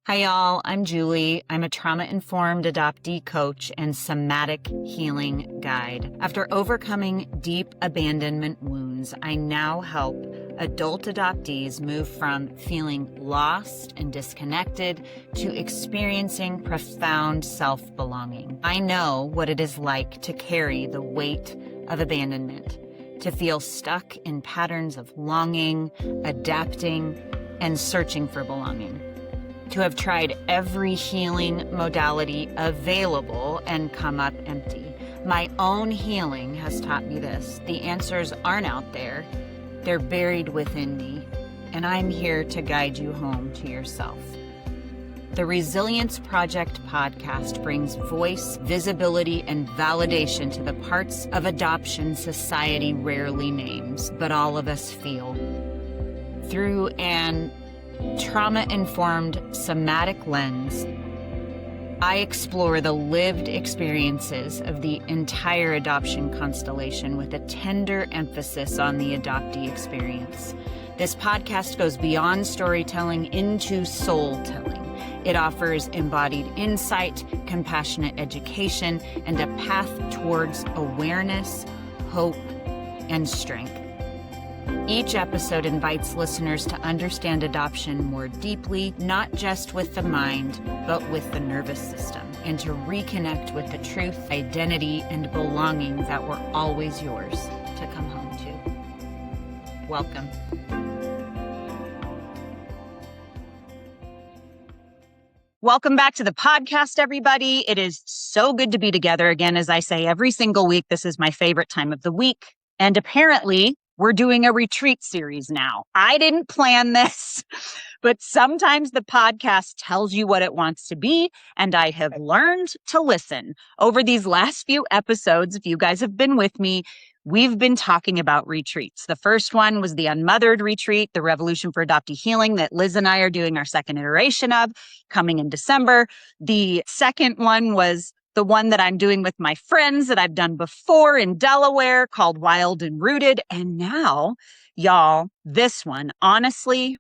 Hi, y'all. I'm Julie. I'm a trauma-informed adoptee coach and somatic healing guide. After overcoming deep abandonment wounds, I now help adult adoptees move from feeling lost and disconnected to experiencing profound self-belonging. I know what it is like to carry the weight of abandonment, to feel stuck in patterns of longing, adapting, and searching for belonging. To have tried every healing modality available and come up empty. My own healing has taught me this. The answers aren't out there. They're buried within me, and I'm here to guide you home to yourself. The Resilience Project podcast brings voice, visibility, and validation to the parts of adoption society rarely names, but all of us feel. Through an trauma-informed somatic lens, I explore the lived experiences of the entire adoption constellation with a tender emphasis on the adoptee experience. This podcast goes beyond storytelling into soul-telling. It offers embodied insight, compassionate education, and a path towards awareness, hope, and strength. Each episode invites listeners to understand adoption more deeply, not just with the mind, but with the nervous system, and to reconnect with the truth, identity, and belonging that were always yours to come home to. Welcome. Welcome back to the podcast, everybody. It is so good to be together again. As I say every single week, this is my favorite time of the week. And apparently, we're doing a retreat series now. I didn't plan this, but sometimes the podcast tells you what it wants to be, and I have learned to listen. Over these last few episodes, if you guys have been with me, we've been talking about retreats. The first one was the Unmothered retreat, the Revolution for Adoptee Healing that Liz and I are doing our second iteration of coming in December. The second one was the one that I'm doing with my friends that I've done before in Delaware called Wild and Rooted. And now, y'all, this one, honestly,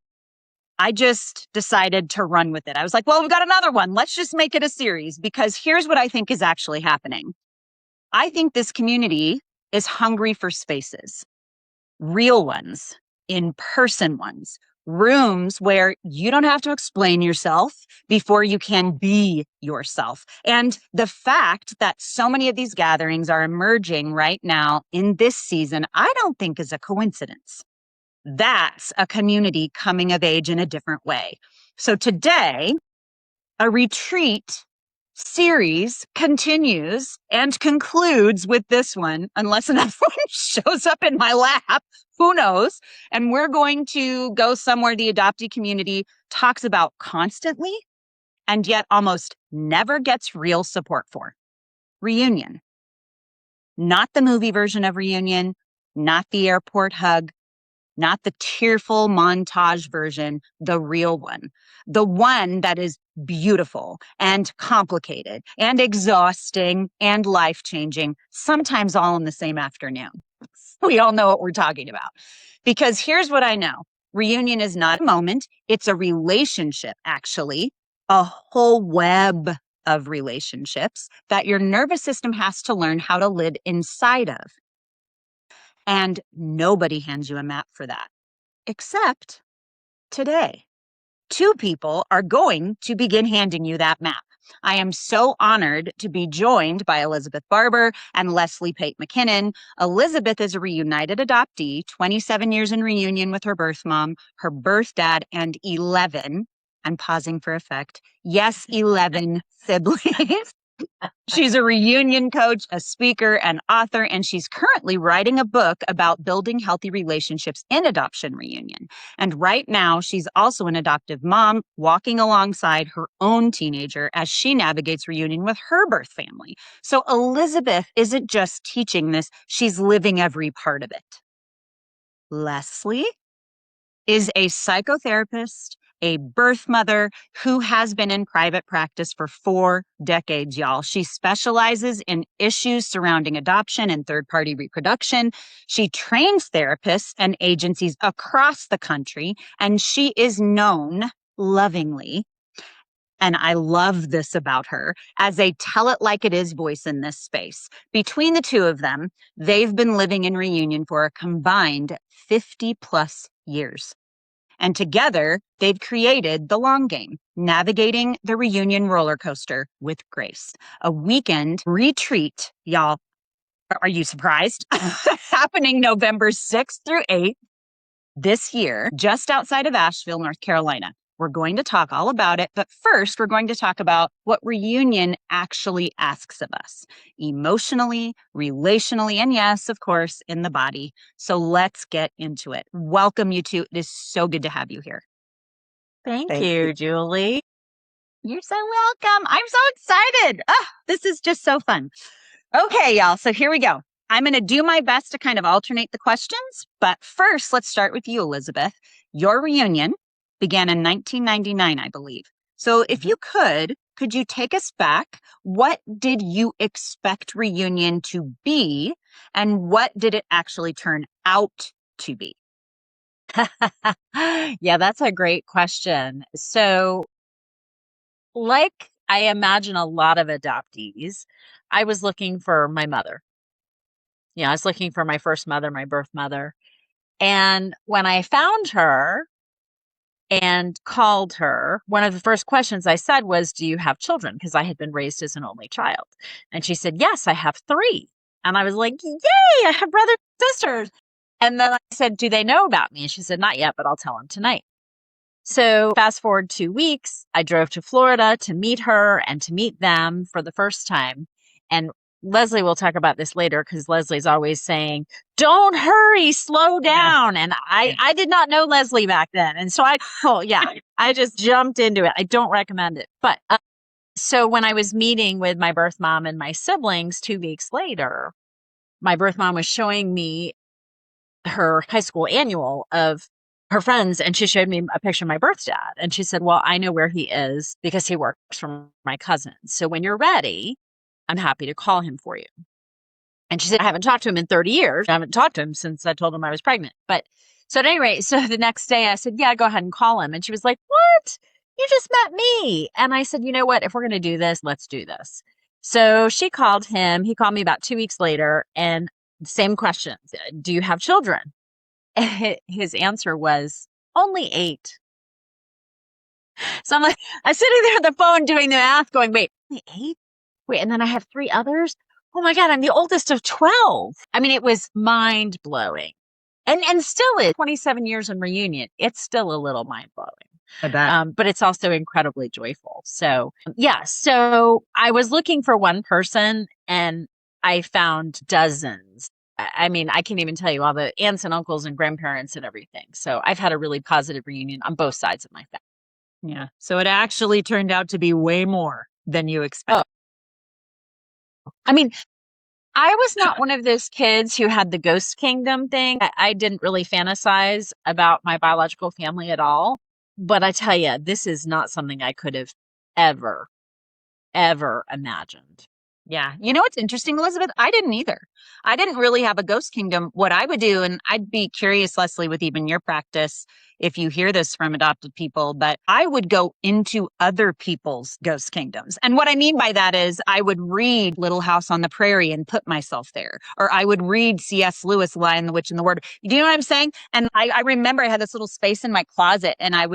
I just decided to run with it. I was like, well, we've got another one. Let's just make it a series, because here's what I think is actually happening. I think this community is hungry for spaces, real ones, in-person ones, rooms where you don't have to explain yourself before you can be yourself. And the fact that so many of these gatherings are emerging right now in this season, I don't think is a coincidence. That's a community coming of age in a different way. So today, a retreat series continues and concludes with this one, unless another one shows up in my lap. Who knows? And we're going to go somewhere the adoptee community talks about constantly and yet almost never gets real support for. Reunion. Not the movie version of Reunion, not the airport hug, not the tearful montage version, the real one. The one that is beautiful and complicated and exhausting and life-changing, sometimes all in the same afternoon. We all know what we're talking about. Because here's what I know. Reunion is not a moment. It's a relationship, actually, a whole web of relationships that your nervous system has to learn how to live inside of. And nobody hands you a map for that, except today. Two people are going to begin handing you that map. I am so honored to be joined by Elizabeth Barbour and Leslie Pate Mackinnon. Elizabeth is a reunited adoptee, 27 years in reunion with her birth mom, her birth dad, and 11, I'm pausing for effect, yes, 11 siblings. She's a reunion coach, a speaker, and author, and she's currently writing a book about building healthy relationships in adoption reunion. And right now, she's also an adoptive mom, walking alongside her own teenager as she navigates reunion with her birth family. So Elizabeth isn't just teaching this, she's living every part of it. Leslie is a psychotherapist, a birth mother who has been in private practice for 4 decades, y'all. She specializes in issues surrounding adoption and third-party reproduction. She trains therapists and agencies across the country, and she is known lovingly And I love this about her as a tell it like it is voice in this space. Between the two of them, they've been living in Reunion for a combined 50 plus years. And together, they've created the long game, navigating the Reunion Rollercoaster with grace, a weekend retreat, y'all. Are you surprised? Happening November 6th through 8th this year, just outside of Asheville, North Carolina. We're going to talk all about it, but first we're going to talk about what Reunion actually asks of us, emotionally, relationally, and yes, of course, in the body. So let's get into it. Welcome, you two. It is so good to have you here. Thank you, Julie. You're so welcome. I'm so excited. This is just so fun. Okay, y'all. So here we go. I'm going to do my best to kind of alternate the questions, but first, let's start with you, Elizabeth. Your reunion began in 1999, I believe. So if you could you take us back? What did you expect Reunion to be, and what did it actually turn out to be? Yeah, that's a great question. So, like I imagine a lot of adoptees, I was looking for my mother. I was looking for my first mother, my birth mother. And when I found her and called her, one of the first questions I said was, "Do you have children?" Because I had been raised as an only child. And she said, "Yes, I have 3." And I was like, "Yay, I have brothers and sisters." And then I said, "Do they know about me?" And she said, "Not yet, but I'll tell them tonight." So fast forward 2 weeks, I drove to Florida to meet her and to meet them for the first time. And Leslie will talk about this later because Leslie's always saying, "Don't hurry, slow down." And I did not know Leslie back then. And so I just jumped into it. I don't recommend it. But so when I was meeting with my birth mom and my siblings 2 weeks later, my birth mom was showing me her high school annual of her friends, and she showed me a picture of my birth dad. And she said, "Well, I know where he is because he works for my cousin. So when you're ready, I'm happy to call him for you." And she said, "I haven't talked to him in 30 years. I haven't talked to him since I told him I was pregnant." But so at any rate, so the next day I said, "Yeah, go ahead and call him." And she was like, "What? You just met me." And I said, "You know what? If we're going to do this, let's do this." So she called him. He called me about 2 weeks later, and same questions. "Do you have children?" And his answer was, "Only 8." So I'm sitting there on the phone doing the math going, wait, only 8? Wait, and then I have 3 others? Oh my God, I'm the oldest of 12. I mean, it was mind blowing. And still is 27 years in Reunion. It's still a little mind blowing. I bet. But it's also incredibly joyful. So so I was looking for one person and I found dozens. I mean, I can't even tell you all the aunts and uncles and grandparents and everything. So I've had a really positive reunion on both sides of my family. Yeah. So it actually turned out to be way more than you expected. I mean, I was not one of those kids who had the ghost kingdom thing. I didn't really fantasize about my biological family at all. But I tell you, this is not something I could have ever imagined. Yeah. You know what's interesting, Elizabeth? I didn't either. I didn't really have a ghost kingdom. What I would do, and I'd be curious, Leslie, with even your practice, if you hear this from adopted people, but I would go into other people's ghost kingdoms. And what I mean by that is I would read Little House on the Prairie and put myself there. Or I would read C.S. Lewis, Lion, the Witch, and the Wardrobe. Do you know what I'm saying? And I remember I had this little space in my closet and that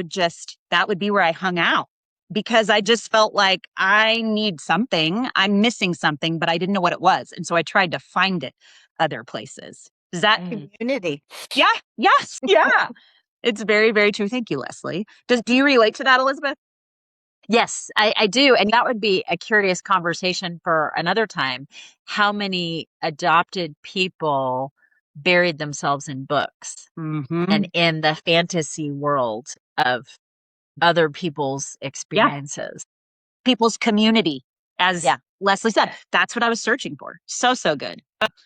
would be where I hung out. Because I just felt like I need something. I'm missing something, but I didn't know what it was. And so I tried to find it other places. Is that community? Yeah. Yes. Yeah. It's very, very true. Thank you, Leslie. Do you relate to that, Elizabeth? Yes, I do. And that would be a curious conversation for another time. How many adopted people buried themselves in books and in the fantasy world of other people's experiences. People's community, as Leslie said. That's what I was searching for. So good.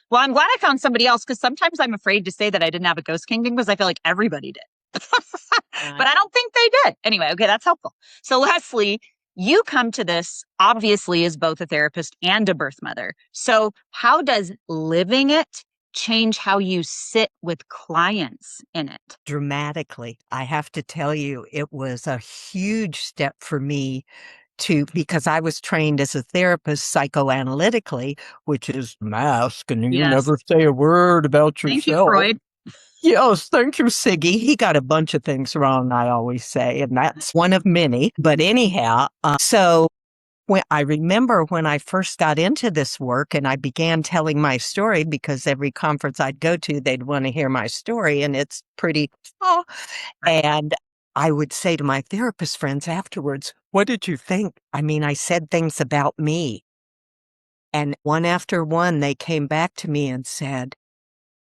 Well, I'm glad I found somebody else because sometimes I'm afraid to say that I didn't have a ghost kingdom because I feel like everybody did. But I don't think they did. Anyway, okay, that's helpful. So Leslie, you come to this obviously as both a therapist and a birth mother. So how does living it change how you sit with clients in it? Dramatically. I have to tell you, it was a huge step for me because I was trained as a therapist psychoanalytically, which is mask, and you Yes. never say a word about yourself. Thank you, Freud. Yes, thank you, Siggy. He got a bunch of things wrong, I always say, and that's one of many. But anyhow, so when I remember when I first got into this work and I began telling my story, because every conference I'd go to, they'd want to hear my story, and it's pretty, and I would say to my therapist friends afterwards, what did you think? I mean, I said things about me. And one after one, they came back to me and said,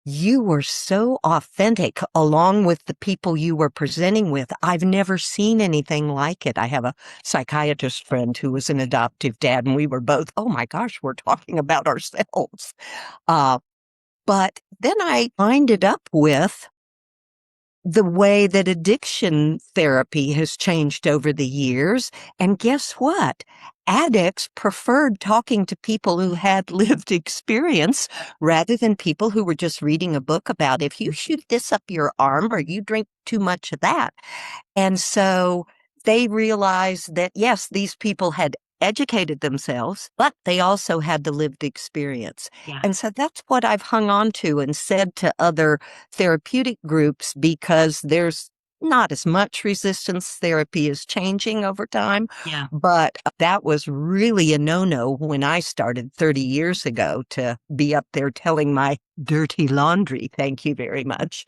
you were so authentic along with the people you were presenting with. I've never seen anything like it. I have a psychiatrist friend who was an adoptive dad, and we were both, oh my gosh, we're talking about ourselves. But then I ended up with the way that addiction therapy has changed over the years. And guess what? Addicts preferred talking to people who had lived experience rather than people who were just reading a book about if you shoot this up your arm or you drink too much of that. And so they realized that, yes, these people had educated themselves, but they also had the lived experience. Yeah. And so that's what I've hung on to and said to other therapeutic groups, because there's not as much resistance therapy is changing over time. Yeah. But that was really a no-no when I started 30 years ago, to be up there telling my dirty laundry. Thank you very much.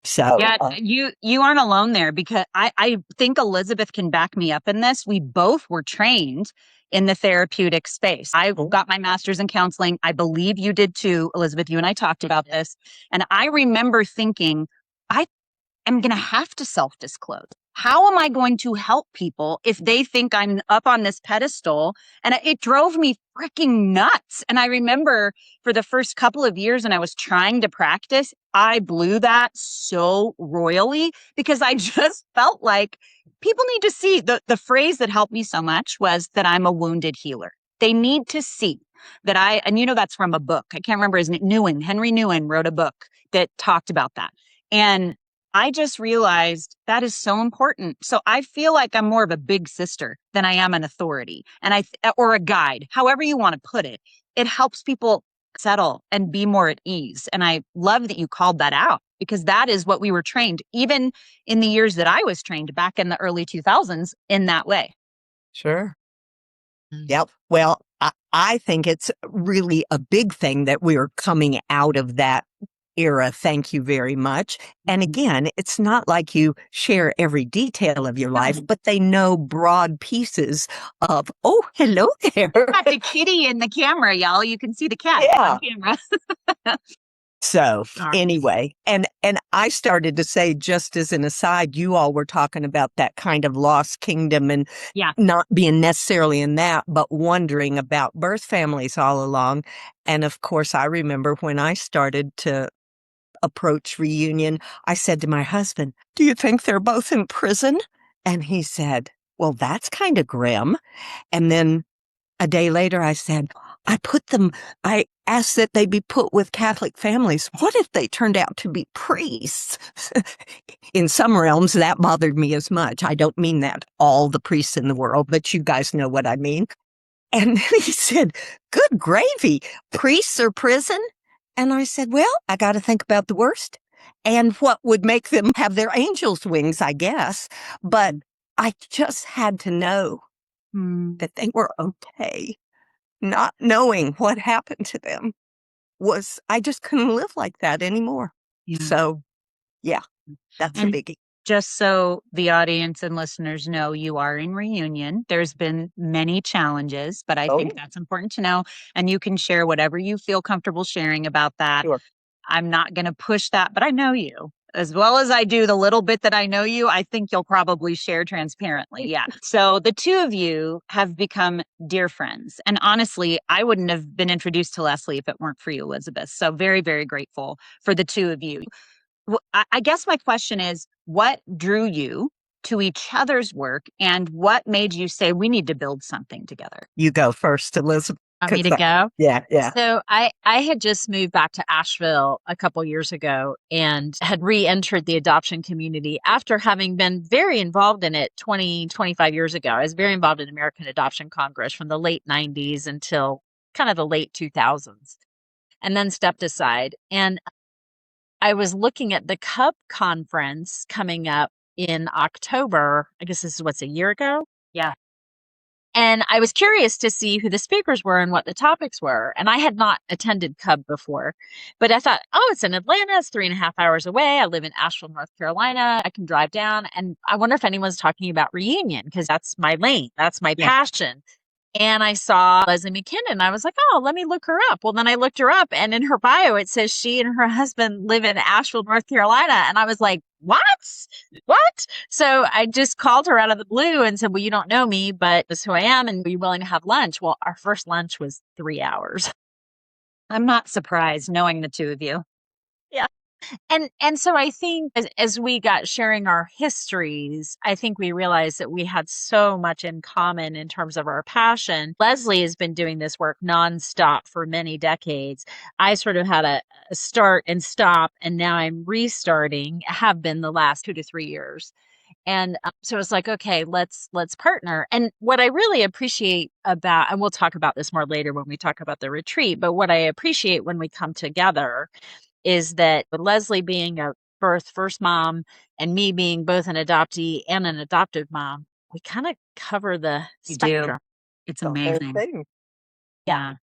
So yeah, you aren't alone there, because I think Elizabeth can back me up in this. We both were trained in the therapeutic space. I got my master's in counseling. I believe you did too, Elizabeth. You and I talked about this. And I remember thinking, I am going to have to self-disclose. How am I going to help people if they think I'm up on this pedestal? And it drove me freaking nuts. And I remember for the first couple of years when I was trying to practice, I blew that so royally, because I just felt like people need to see the phrase that helped me so much was that I'm a wounded healer. They need to see that and that's from a book. I can't remember his name. Henry Newen wrote a book that talked about that. And I just realized that is so important. So I feel like I'm more of a big sister than I am an authority, and or a guide, however you want to put it. It helps people settle and be more at ease. And I love that you called that out, because that is what we were trained, even in the years that I was trained back in the early 2000s, in that way. Sure. Yep. Well, I think it's really a big thing that we're coming out of that era. Thank you very much. And again, it's not like you share every detail of your life, but they know broad pieces of, oh, hello there. Got the kitty in the camera, y'all. You can see the cat on camera. So anyway, and I started to say, just as an aside, you all were talking about that kind of lost kingdom and not being necessarily in that, but wondering about birth families all along. And of course, I remember when I started to approach Reunion, I said to my husband, do you think they're both in prison? And he said, well, that's kind of grim. And then a day later, I said, I asked that they be put with Catholic families. What if they turned out to be priests? In some realms, that bothered me as much. I don't mean that all the priests in the world, but you guys know what I mean. And then he said, good gravy, priests or prison? And I said, well, I got to think about the worst and what would make them have their angel's wings, I guess. But I just had to know that they were okay. Not knowing what happened to them I just couldn't live like that anymore. Yeah. So, yeah, that's a biggie. Just so the audience and listeners know, you are in Reunion. There's been many challenges, but I think that's important to know. And you can share whatever you feel comfortable sharing about that. Sure. I'm not going to push that, but I know you. As well as I do the little bit that I know you, I think you'll probably share transparently. Yeah. So the two of you have become dear friends. And honestly, I wouldn't have been introduced to Leslie if it weren't for you, Elizabeth. So very, very grateful for the two of you. I guess my question is, what drew you to each other's work, and what made you say we need to build something together? You go first, Elizabeth. Want me to go? Yeah. So I had just moved back to Asheville a couple years ago and had re-entered the adoption community after having been very involved in it 25 years ago. I was very involved in American Adoption Congress from the late 90s until kind of the late 2000s, and then stepped aside. And I was looking at the Cub conference coming up in October. I guess this is what's a year ago. Yeah. And I was curious to see who the speakers were and what the topics were. And I had not attended Cub before, but I thought, oh, it's in Atlanta. It's 3.5 hours away. I live in Asheville, North Carolina. I can drive down. And I wonder if anyone's talking about Reunion, because that's my lane. That's my passion. And I saw Leslie Mackinnon. I was like, oh, let me look her up. Well, then I looked her up, and in her bio, it says she and her husband live in Asheville, North Carolina. And I was like, what? So I just called her out of the blue and said, well, you don't know me, but this is who I am. And are you willing to have lunch? Well, our first lunch was 3 hours. I'm not surprised knowing the two of you. Yeah. And so I think as we got sharing our histories, I think we realized that we had so much in common in terms of our passion. Leslie has been doing this work nonstop for many decades. I sort of had a start and stop, and now I'm restarting, have been the last 2 to 3 years. And so it's like, okay, let's partner. And what I really appreciate about, and we'll talk about this more later when we talk about the retreat, but what I appreciate when we come together is that with Leslie being a first mom and me being both an adoptee and an adoptive mom, we kind of cover the spectrum. It's The whole amazing. thing. Yeah.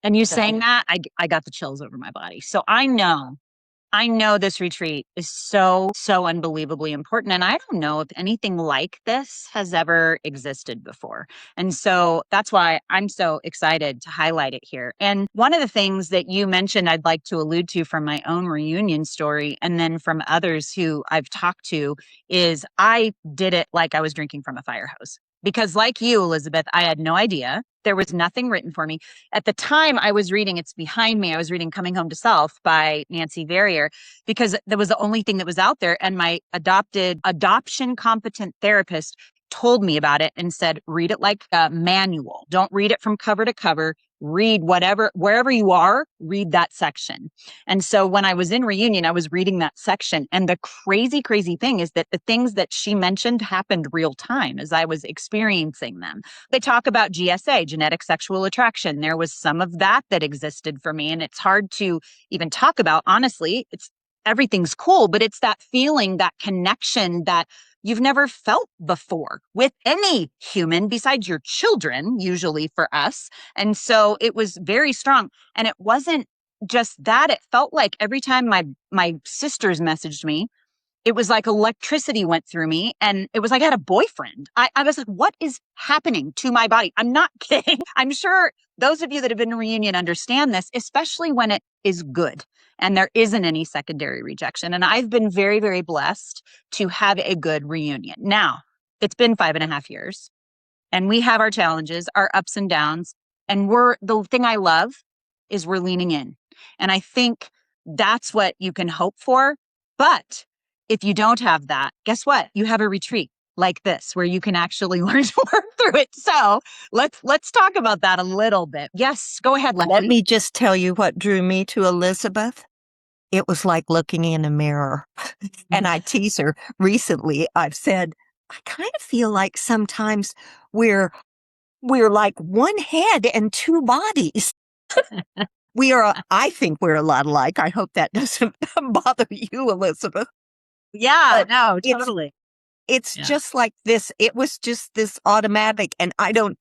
And you saying that, I got the chills over my body. So I know this retreat is so unbelievably important. And I don't know if anything like this has ever existed before. And so that's why I'm so excited to highlight it here. And one of the things that you mentioned, I'd like to allude to from my own reunion story, and then from others who I've talked to, is I did it like I was drinking from a fire hose. Because like you, Elizabeth, I had no idea. There was nothing written for me. At the time I was reading, it's behind me, I was reading Coming Home to Self by Nancy Verrier, because that was the only thing that was out there. And my adoption competent therapist told me about it and said, read it like a manual. Don't read it from cover to cover. Read wherever you are, read that section. And so when I was in Reunion, I was reading that section. And the crazy thing is that the things that she mentioned happened real time as I was experiencing them. They talk about GSA, genetic sexual attraction. There was some of that existed for me. And it's hard to even talk about, honestly. Everything's cool, but it's that feeling, that connection that you've never felt before with any human besides your children, usually for us. And so it was very strong. And it wasn't just that. It felt like every time my sisters messaged me, it was like electricity went through me, and it was like I had a boyfriend. I was like, what is happening to my body? I'm not kidding. I'm sure those of you that have been in Reunion understand this, especially when it is good and there isn't any secondary rejection. And I've been very, very blessed to have a good reunion. Now, it's been 5.5 years, and we have our challenges, our ups and downs. And the thing I love is we're leaning in. And I think that's what you can hope for. But if you don't have that, guess what? You have a retreat like this where you can actually learn to work through it. So let's talk about that a little bit. Yes, go ahead, Leslie. Let me just tell you what drew me to Elizabeth. It was like looking in a mirror. And I tease her recently. I've said, I kind of feel like sometimes we're like one head and two bodies. I think we're a lot alike. I hope that doesn't bother you, Elizabeth. Yeah, no, totally. It's just like this. It was just this automatic. And I don't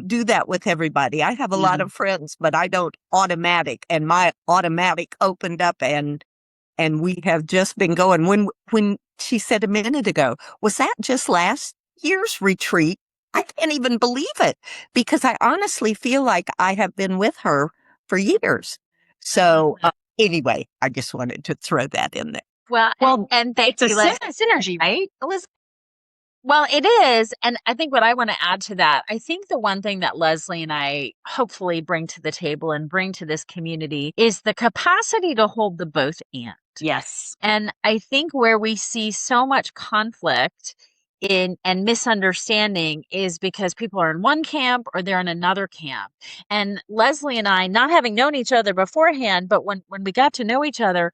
do that with everybody. I have a lot of friends, but I don't automatic. And my automatic opened up, and we have just been going. When she said a minute ago, was that just last year's retreat? I can't even believe it, because I honestly feel like I have been with her for years. So anyway, I just wanted to throw that in there. Well, and thanks, it's a synergy, right, Elizabeth? Well, it is. And I think what I want to add to that, I think the one thing that Leslie and I hopefully bring to the table and bring to this community is the capacity to hold the both and. Yes. And I think where we see so much conflict and misunderstanding is because people are in one camp or they're in another camp. And Leslie and I, not having known each other beforehand, but when we got to know each other,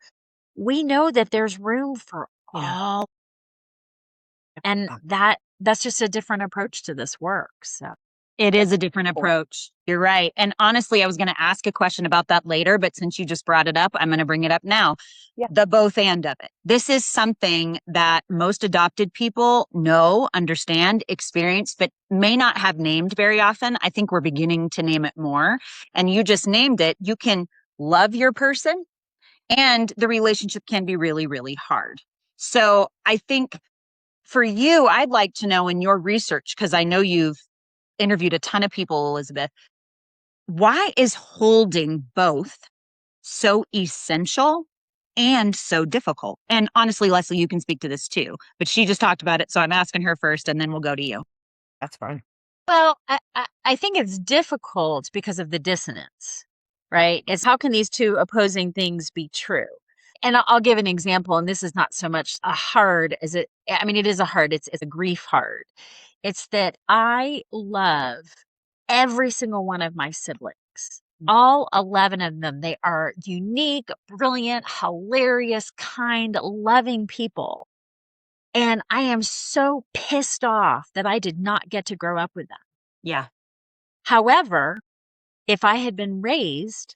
we know that there's room for all. And that's just a different approach to this work. So it is a different approach. You're right. And honestly, I was going to ask a question about that later, but since you just brought it up, I'm going to bring it up now. Yeah. The both and of it. This is something that most adopted people know, understand, experience, but may not have named very often. I think we're beginning to name it more. And you just named it. You can love your person, and the relationship can be really, really hard. So I think for you, I'd like to know in your research, because I know you've interviewed a ton of people, Elizabeth, why is holding both so essential and so difficult? And honestly, Leslie, you can speak to this too, but she just talked about it. So I'm asking her first, and then we'll go to you. That's fine. Well, I think it's difficult because of the dissonance, right? It's how can these two opposing things be true? And I'll give an example, and this is not so much a hard as it, I mean, it is a hard, it's a grief hard. It's that I love every single one of my siblings, all 11 of them. They are unique, brilliant, hilarious, kind, loving people. And I am so pissed off that I did not get to grow up with them. Yeah. However, if I had been raised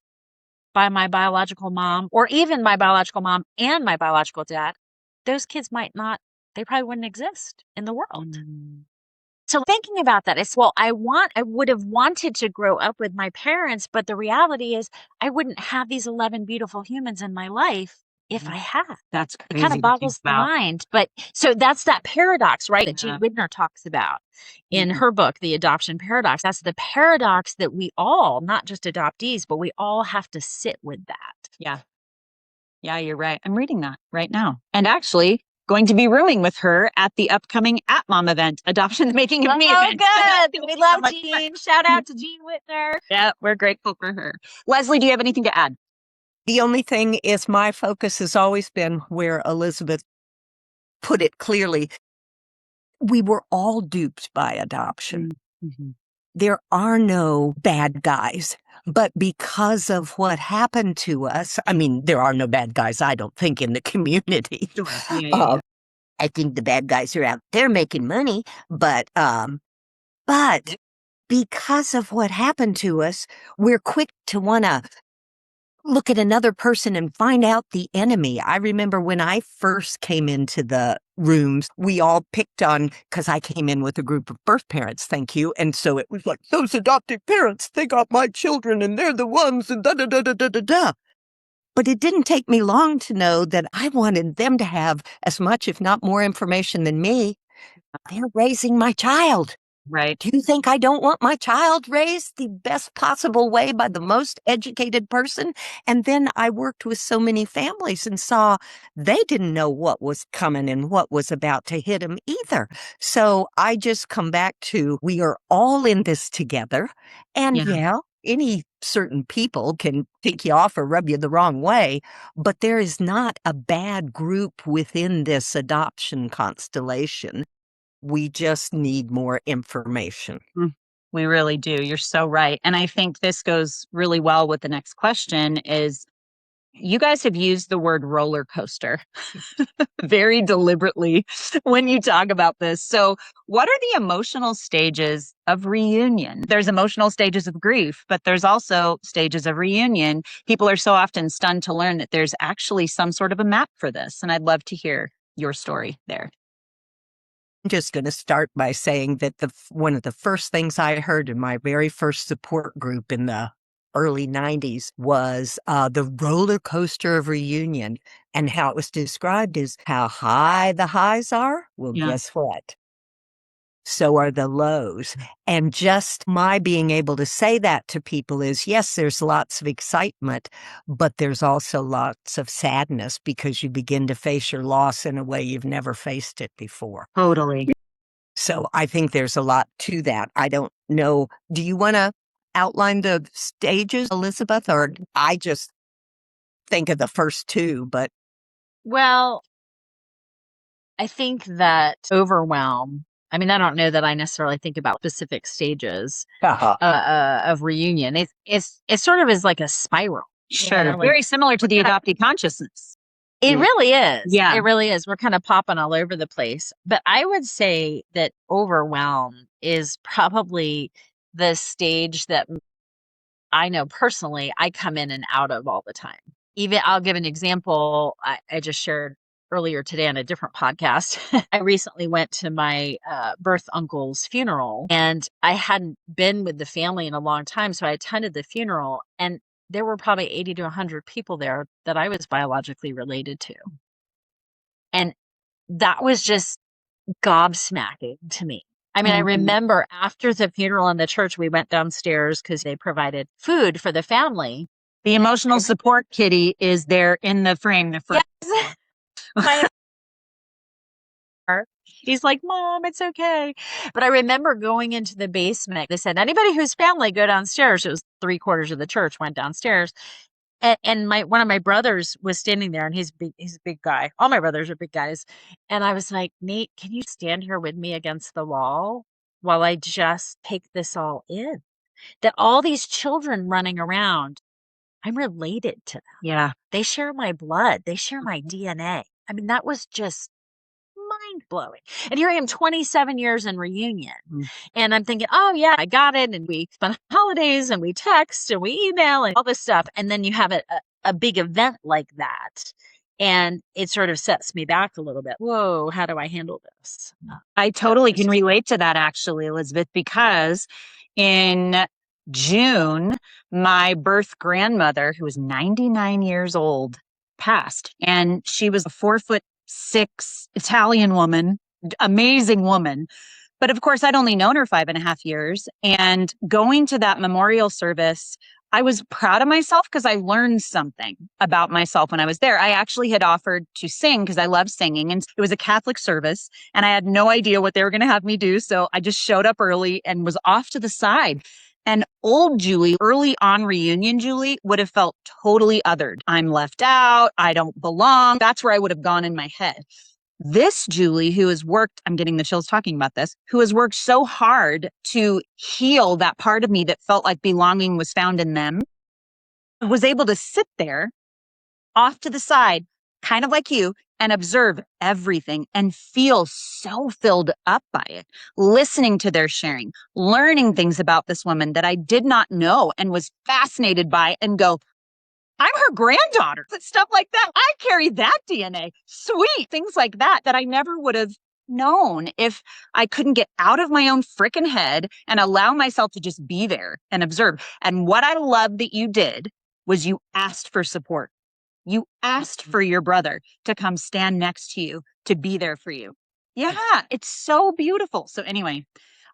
by my biological mom, or even my biological mom and my biological dad, those kids might not, they probably wouldn't exist in the world. So thinking about that, it's, well, I would have wanted to grow up with my parents, but the reality is I wouldn't have these 11 beautiful humans in my life if I had. That's It crazy. kind of boggles the mind. But so that's that paradox, right? That Jean Widner talks about in her book, The Adoption Paradox. That's the paradox that we all, not just adoptees, but we all have to sit with that. Yeah. Yeah, you're right. I'm reading that right now. And actually going to be rooming with her at the upcoming At Mom event, Adoption the Making of Me event. Oh, good. We love Jean. Shout out to Jean Widner. Yeah, we're grateful for her. Leslie, do you have anything to add? The only thing is my focus has always been where Elizabeth put it clearly. We were all duped by adoption. Mm-hmm. There are no bad guys, but because of what happened to us, I mean, there are no bad guys, I don't think, in the community. Sure. Yeah. I think the bad guys are out there making money, but because of what happened to us, we're quick to want to look at another person and find out the enemy. I remember when I first came into the rooms, we all picked on, because I came in with a group of birth parents, thank you. And so it was like, those adoptive parents, they got my children and they're the ones and da-da-da-da-da-da-da. But it didn't take me long to know that I wanted them to have as much, if not more information than me. They're raising my child. Right. Do you think I don't want my child raised the best possible way by the most educated person? And then I worked with so many families and saw they didn't know what was coming and what was about to hit them either. So I just come back to, we are all in this together. And yeah, any certain people can take you off or rub you the wrong way, but there is not a bad group within this adoption constellation. We just need more information. We really do. You're so right. And I think this goes really well with the next question is, you guys have used the word roller coaster very deliberately when you talk about this. So what are the emotional stages of reunion? There's emotional stages of grief, but there's also stages of reunion. People are so often stunned to learn that there's actually some sort of a map for this. And I'd love to hear your story there. I'm just going to start by saying that one of the first things I heard in my very first support group in the early 90s was the roller coaster of reunion, and how it was described as how high the highs are. Well, guess what? So are the lows. And just my being able to say that to people is, yes, there's lots of excitement, but there's also lots of sadness because you begin to face your loss in a way you've never faced it before. Totally. So I think there's a lot to that. I don't know. Do you want to outline the stages, Elizabeth, or I just think of the first two, but. Well, I think that overwhelm, I mean, I don't know that I necessarily think about specific stages of reunion. It sort of is like a spiral. Sure. Like, very similar to the adoptee consciousness. it really is. Yeah. It really is. We're kind of popping all over the place. But I would say that overwhelm is probably the stage that I know personally I come in and out of all the time. Even I'll give an example. I just shared earlier today on a different podcast. I recently went to my birth uncle's funeral, and I hadn't been with the family in a long time. So I attended the funeral, and there were probably 80 to 100 people there that I was biologically related to. And that was just gobsmacking to me. I mean, I remember after the funeral in the church, we went downstairs because they provided food for the family. The emotional support kitty is there in the frame. Yes. He's like, Mom, it's okay. But I remember going into the basement. They said, anybody whose family, go downstairs. It was 3/4 of the church went downstairs. And one of my brothers was standing there, and he's a big guy. All my brothers are big guys. And I was like, Nate, can you stand here with me against the wall while I just take this all in? That all these children running around, I'm related to them. Yeah. They share my blood. They share my DNA. I mean, that was just mind blowing. And here I am 27 years in reunion. And I'm thinking, oh yeah, I got it. And we spend holidays and we text and we email and all this stuff. And then you have a big event like that. And it sort of sets me back a little bit. Whoa, how do I handle this? I totally can relate to that actually, Elizabeth, because in June, my birth grandmother, who was 99 years old, passed. And she was a 4'6" Italian woman, amazing woman. But of course, I'd only known her 5.5 years. And going to that memorial service, I was proud of myself because I learned something about myself when I was there. I actually had offered to sing because I love singing, and it was a Catholic service, and I had no idea what they were going to have me do. So I just showed up early and was off to the side. And old Julie, early on reunion Julie, would have felt totally othered. I'm left out. I don't belong. That's where I would have gone in my head. This Julie, who has worked, I'm getting the chills talking about this, who has worked so hard to heal that part of me that felt like belonging was found in them, was able to sit there off to the side, kind of like you, and observe everything and feel so filled up by it, listening to their sharing, learning things about this woman that I did not know and was fascinated by, and go, I'm her granddaughter. Stuff like that. I carry that DNA. Sweet. Things like that I never would have known if I couldn't get out of my own frickin' head and allow myself to just be there and observe. And what I love that you did was you asked for support. You asked for your brother to come stand next to you, to be there for you. Yeah, it's so beautiful. So anyway,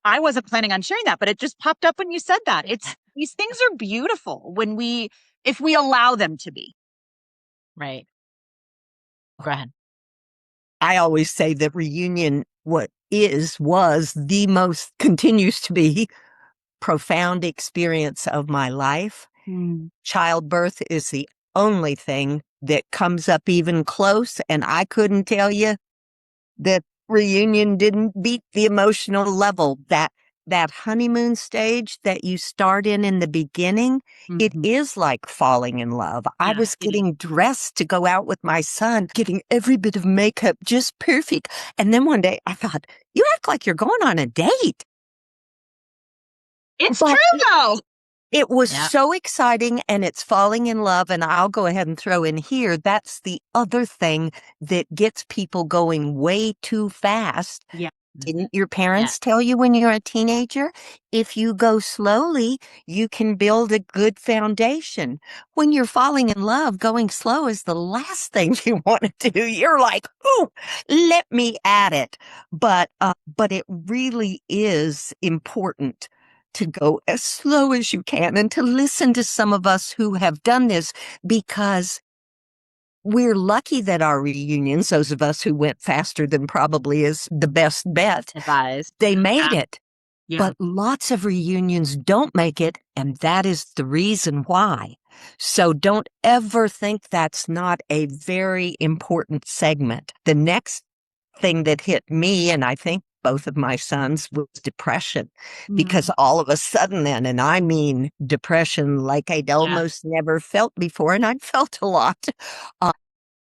I wasn't planning on sharing that, but it just popped up when you said that. These things are beautiful if we allow them to be. Right. Go ahead. I always say that reunion, was the most, continues to be profound experience of my life. Childbirth is the only thing that comes up even close. And I couldn't tell you that reunion didn't beat the emotional level. That honeymoon stage that you start in the beginning, it is like falling in love. I was getting dressed to go out with my son, getting every bit of makeup just perfect. And then one day I thought, you act like you're going on a date. It's true though. It was so exciting, and it's falling in love. And I'll go ahead and throw in here, that's the other thing that gets people going way too fast. Yeah. Didn't your parents tell you when you're a teenager? If you go slowly, you can build a good foundation. When you're falling in love, going slow is the last thing you want to do. You're like, oh, let me at it. But it really is important to go as slow as you can and to listen to some of us who have done this, because we're lucky that our reunions, those of us who went faster than probably is the best bet, they made it. Yeah. But lots of reunions don't make it, and that is the reason why. So don't ever think that's not a very important segment. The next thing that hit me, and I think both of my sons, was depression. Because all of a sudden then, and I mean depression like I'd almost never felt before, and I'd felt a lot.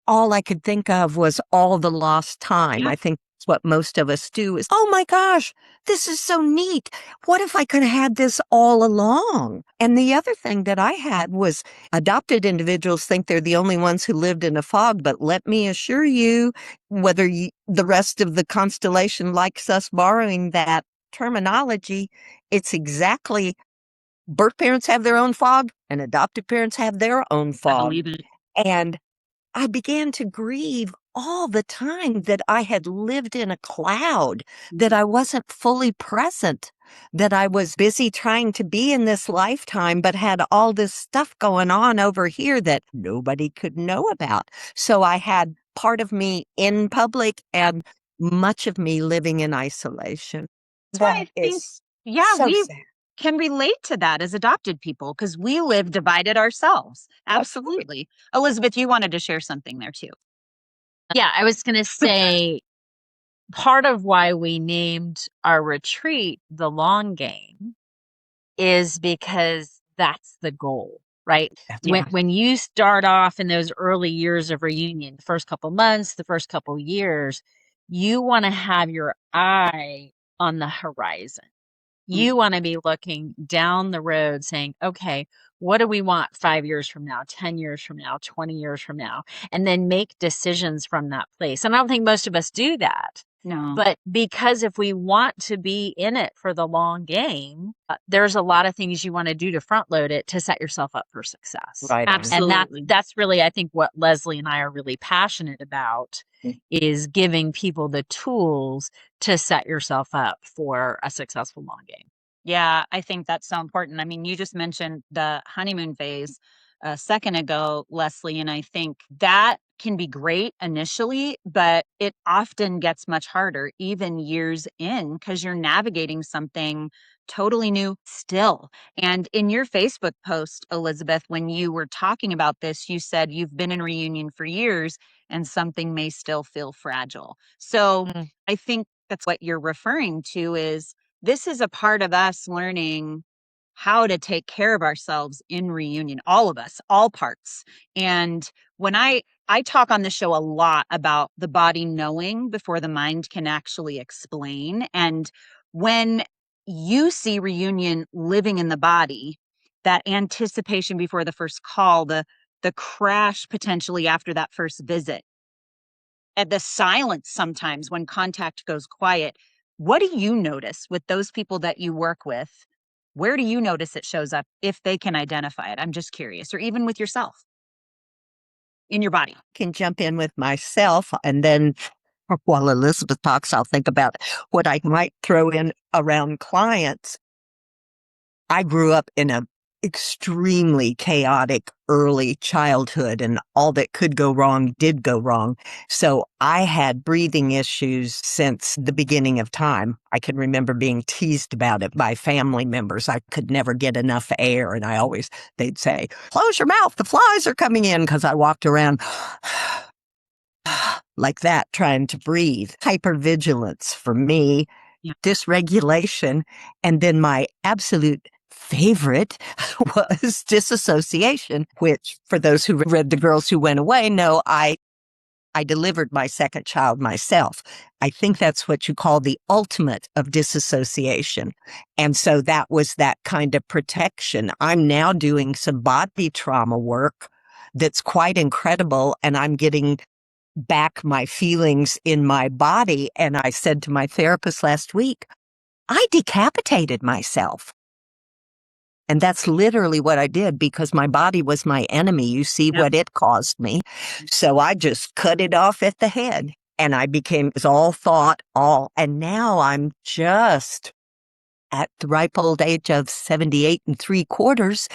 All I could think of was all the lost time. I think that's what most of us do is, oh my gosh, this is so neat. What if I could have had this all along? And the other thing that I had was adopted individuals think they're the only ones who lived in a fog. But let me assure you, whether the rest of the constellation likes us borrowing that terminology, it's exactly birth parents have their own fog and adoptive parents have their own I fog. believe it. And I began to grieve all the time that I had lived in a cloud, that I wasn't fully present, that I was busy trying to be in this lifetime, but had all this stuff going on over here that nobody could know about. So I had part of me in public and much of me living in isolation. That's why I think, Is we sad. can relate to that as adopted people because we live divided ourselves. Absolutely. Elizabeth, you wanted to share something there too. Yeah, I was going to say part of why we named our retreat the long game is because that's the goal, right? When you start off in those early years of reunion, the first couple months, the first couple years, you want to have your eye on the horizon. You want to be looking down the road saying, okay, what do we want 5 years from now, 10 years from now, 20 years from now? And then make decisions from that place. And I don't think most of us do that. No. But because if we want to be in it for the long game, there's a lot of things you want to do to front load it to set yourself up for success. Right. Absolutely. And that's really, I think, what Leslie and I are really passionate about is giving people the tools to set yourself up for a successful long game. Yeah, I think that's so important. I mean, you just mentioned the honeymoon phase a second ago, Leslie, and I think that can be great initially, but it often gets much harder, even years in, because you're navigating something totally new still. And in your Facebook post, Elizabeth, when you were talking about this, you said you've been in reunion for years and something may still feel fragile. So I think that's what you're referring to is this is a part of us learning how to take care of ourselves in reunion, all of us, all parts. And when I talk on the show a lot about the body knowing before the mind can actually explain. And when you see reunion living in the body, that anticipation before the first call, the crash potentially after that first visit, and the silence sometimes when contact goes quiet. What do you notice with those people that you work with? Where do you notice it shows up if they can identify it? I'm just curious, or even with yourself in your body. Can jump in with myself, and then while Elizabeth talks, I'll think about what I might throw in around clients. I grew up in a extremely chaotic early childhood, and all that could go wrong did go wrong. So I had breathing issues since the beginning of time. I can remember being teased about it by family members. I could never get enough air, and they'd say, "Close your mouth, the flies are coming in," because I walked around like that, trying to breathe. Hypervigilance for me, dysregulation, and then my absolute favorite was disassociation, which for those who read The Girls Who Went Away know I delivered my second child myself. I think that's what you call the ultimate of disassociation. And so that was that kind of protection. I'm now doing some body trauma work that's quite incredible, and I'm getting back my feelings in my body. And I said to my therapist last week, I decapitated myself. And that's literally what I did because my body was my enemy. You see what it caused me. So I just cut it off at the head, and it was all thought, and now I'm just at the ripe old age of 78 3/4,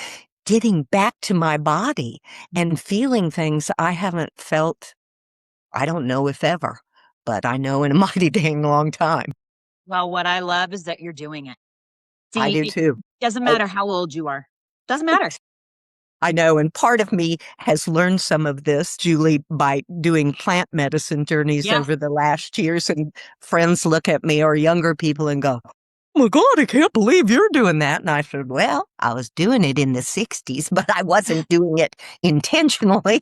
getting back to my body and feeling things I haven't felt, I don't know if ever, but I know in a mighty dang long time. Well, what I love is that you're doing it. I do too. Doesn't matter how old you are. Doesn't matter. I know. And part of me has learned some of this, Julie, by doing plant medicine journeys over the last years. And friends look at me or younger people and go, "Oh my God, I can't believe you're doing that." And I said, well, I was doing it in the 60s, but I wasn't doing it intentionally,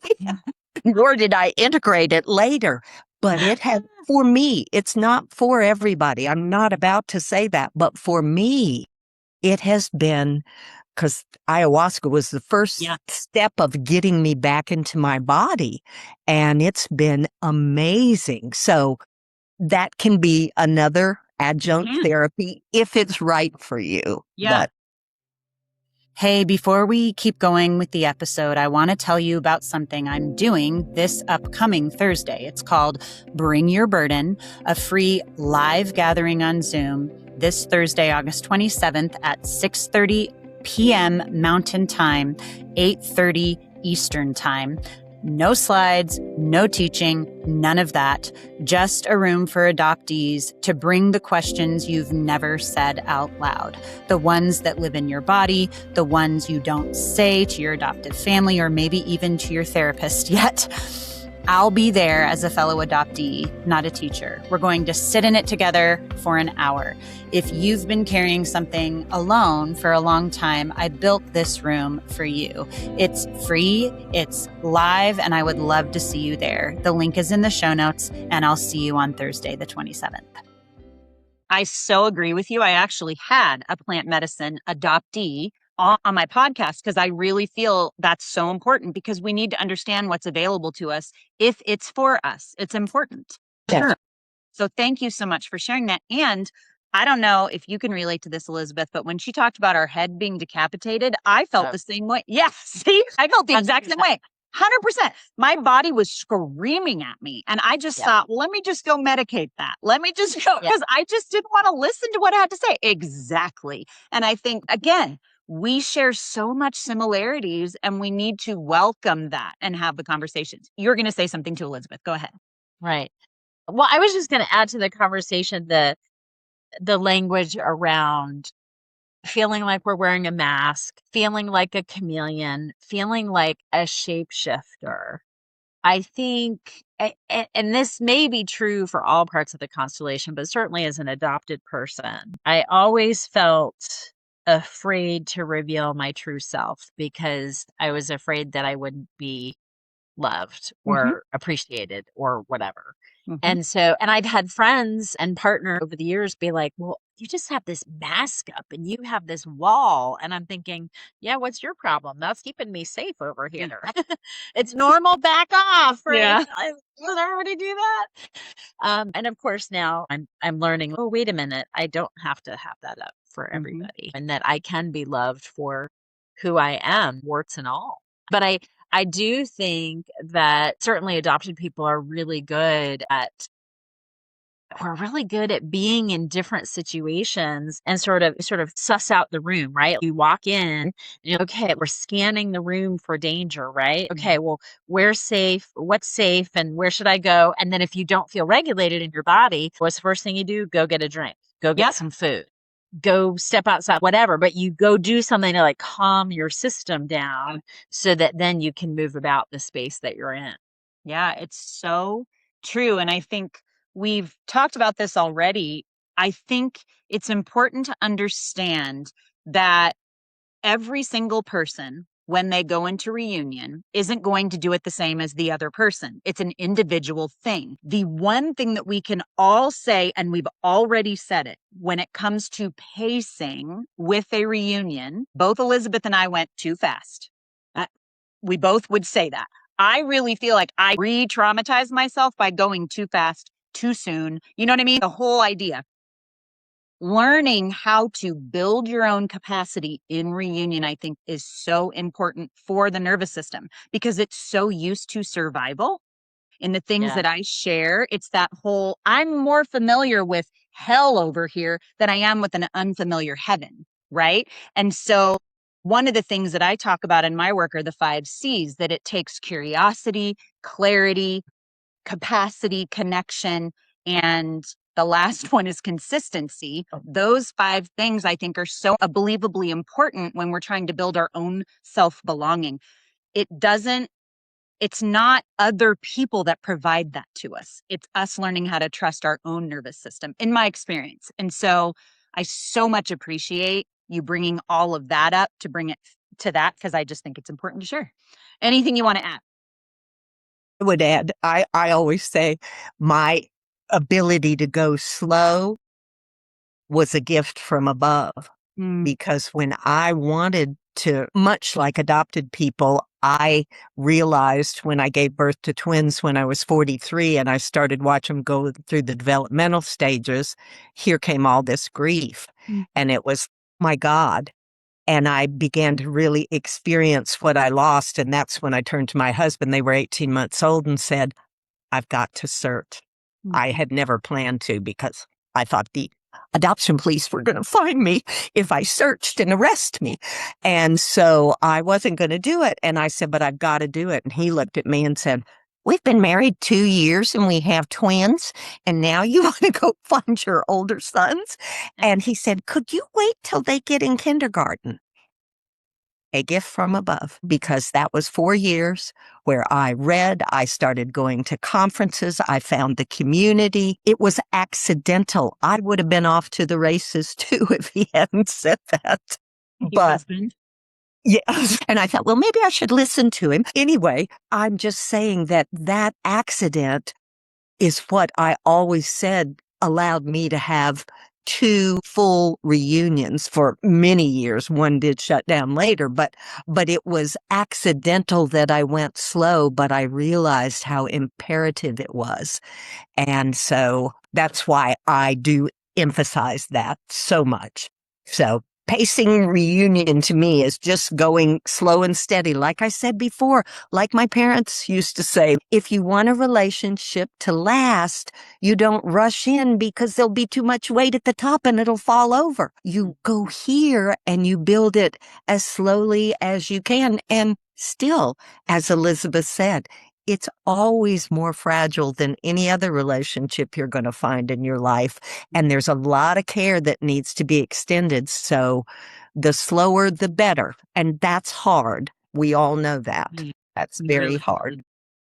nor did I integrate it later. But it had, for me, it's not for everybody. I'm not about to say that. But for me, it has been, because ayahuasca was the first step of getting me back into my body. And it's been amazing. So that can be another adjunct therapy if it's right for you. Yeah. Hey, before we keep going with the episode, I want to tell you about something I'm doing this upcoming Thursday. It's called Bring Your Burden, a free live gathering on Zoom this Thursday, August 27th at 6:30 p.m. Mountain Time, 8:30 Eastern Time. No slides, no teaching, none of that. Just a room for adoptees to bring the questions you've never said out loud. The ones that live in your body, the ones you don't say to your adoptive family or maybe even to your therapist yet. I'll be there as a fellow adoptee, not a teacher. We're going to sit in it together for an hour. If you've been carrying something alone for a long time, I built this room for you. It's free, it's live, and I would love to see you there. The link is in the show notes, and I'll see you on Thursday, the 27th. I so agree with you. I actually had a plant medicine adoptee on my podcast because I really feel that's so important because we need to understand what's available to us if it's for us. It's important. Sure. So thank you so much for sharing that. And I don't know if you can relate to this, Elizabeth, but when she talked about our head being decapitated, I felt the same way. Yeah, see, I felt the exact same way. 100%. My body was screaming at me. And I just thought, well, let me just go medicate that. Let me just go, because I just didn't want to listen to what I had to say. Exactly. And I think, again, we share so much similarities and we need to welcome that and have the conversations. You're going to say something to Elizabeth. Go ahead. Right. Well, I was just going to add to the conversation the language around feeling like we're wearing a mask, feeling like a chameleon, feeling like a shapeshifter. I think, and this may be true for all parts of the constellation, but certainly as an adopted person, I always felt afraid to reveal my true self because I was afraid that I wouldn't be loved or appreciated or whatever. And so, and I'd had friends and partner over the years be like, well, you just have this mask up and you have this wall. And I'm thinking, yeah, what's your problem? That's keeping me safe over here. It's normal, back off, right? Yeah. I already do that. And of course now I'm learning, oh, wait a minute. I don't have to have that up for everybody and that I can be loved for who I am, warts and all. But I do think that certainly adopted people are really good at being in different situations and sort of suss out the room, right? You walk in and you're okay, we're scanning the room for danger, right? Okay, well, where's safe? What's safe? And where should I go? And then if you don't feel regulated in your body, what's the first thing you do? Go get a drink, go get some food, go step outside, whatever, but you go do something to like calm your system down so that then you can move about the space that you're in. Yeah, it's so true. And I think we've talked about this already. I think it's important to understand that every single person, when they go into reunion, isn't going to do it the same as the other person. It's an individual thing. The one thing that we can all say, and we've already said it, when it comes to pacing with a reunion, both Elizabeth and I went too fast. We both would say that. I really feel like I re-traumatized myself by going too fast, too soon. You know what I mean? The whole idea. Learning how to build your own capacity in reunion, I think, is so important for the nervous system because it's so used to survival. In the things that I share, it's that whole, I'm more familiar with hell over here than I am with an unfamiliar heaven, right? And so one of the things that I talk about in my work are the 5 C's, that it takes curiosity, clarity, capacity, connection, and The last one is consistency. Those 5 things I think are so unbelievably important when we're trying to build our own self-belonging. It's not other people that provide that to us. It's us learning how to trust our own nervous system, in my experience. And so I so much appreciate you bringing all of that up to bring it to that, because I just think it's important to share. Anything you want to add? I would add, I always say my ability to go slow was a gift from above, because when I wanted to, much like adopted people, I realized when I gave birth to twins when I was 43 and I started watching them go through the developmental stages, here came all this grief. And it was, my God. And I began to really experience what I lost. And that's when I turned to my husband. They were 18 months old and said, I've got to search. I had never planned to, because I thought the adoption police were going to find me if I searched and arrest me. And so I wasn't going to do it. And I said, but I've got to do it. And he looked at me and said, we've been married 2 years and we have twins. And now you want to go find your older sons? And he said, could you wait till they get in kindergarten? A gift from above, because that was 4 years where I read, I started going to conferences, I found the community. It was accidental. I would have been off to the races too if he hadn't said that. But yes. And I thought, well, maybe I should listen to him. Anyway, I'm just saying that that accident is what I always said allowed me to have 2 full reunions for many years. One did shut down later, but it was accidental that I went slow, but I realized how imperative it was. And so that's why I do emphasize that so much. So pacing reunion to me is just going slow and steady. Like I said before, like my parents used to say, if you want a relationship to last, you don't rush in because there'll be too much weight at the top and it'll fall over. You go here and you build it as slowly as you can. And still, as Elizabeth said, it's always more fragile than any other relationship you're going to find in your life. And there's a lot of care that needs to be extended. So the slower, the better. And that's hard. We all know that. That's very hard.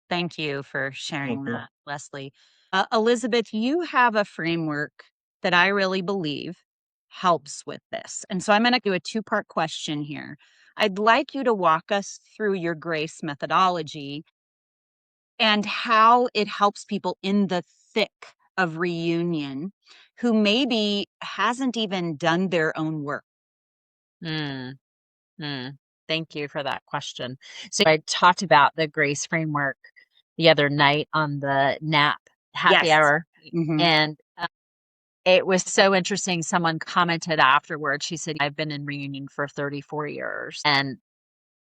Thank you for sharing that, Leslie. Elizabeth, you have a framework that I really believe helps with this. And so I'm going to do a 2-part question here. I'd like you to walk us through your GRACE methodology and how it helps people in the thick of reunion who maybe hasn't even done their own work. Thank you for that question. So I talked about the GRACE framework the other night on the NAP happy hour. And it was so interesting. Someone commented afterwards. She said, I've been in reunion for 34 years and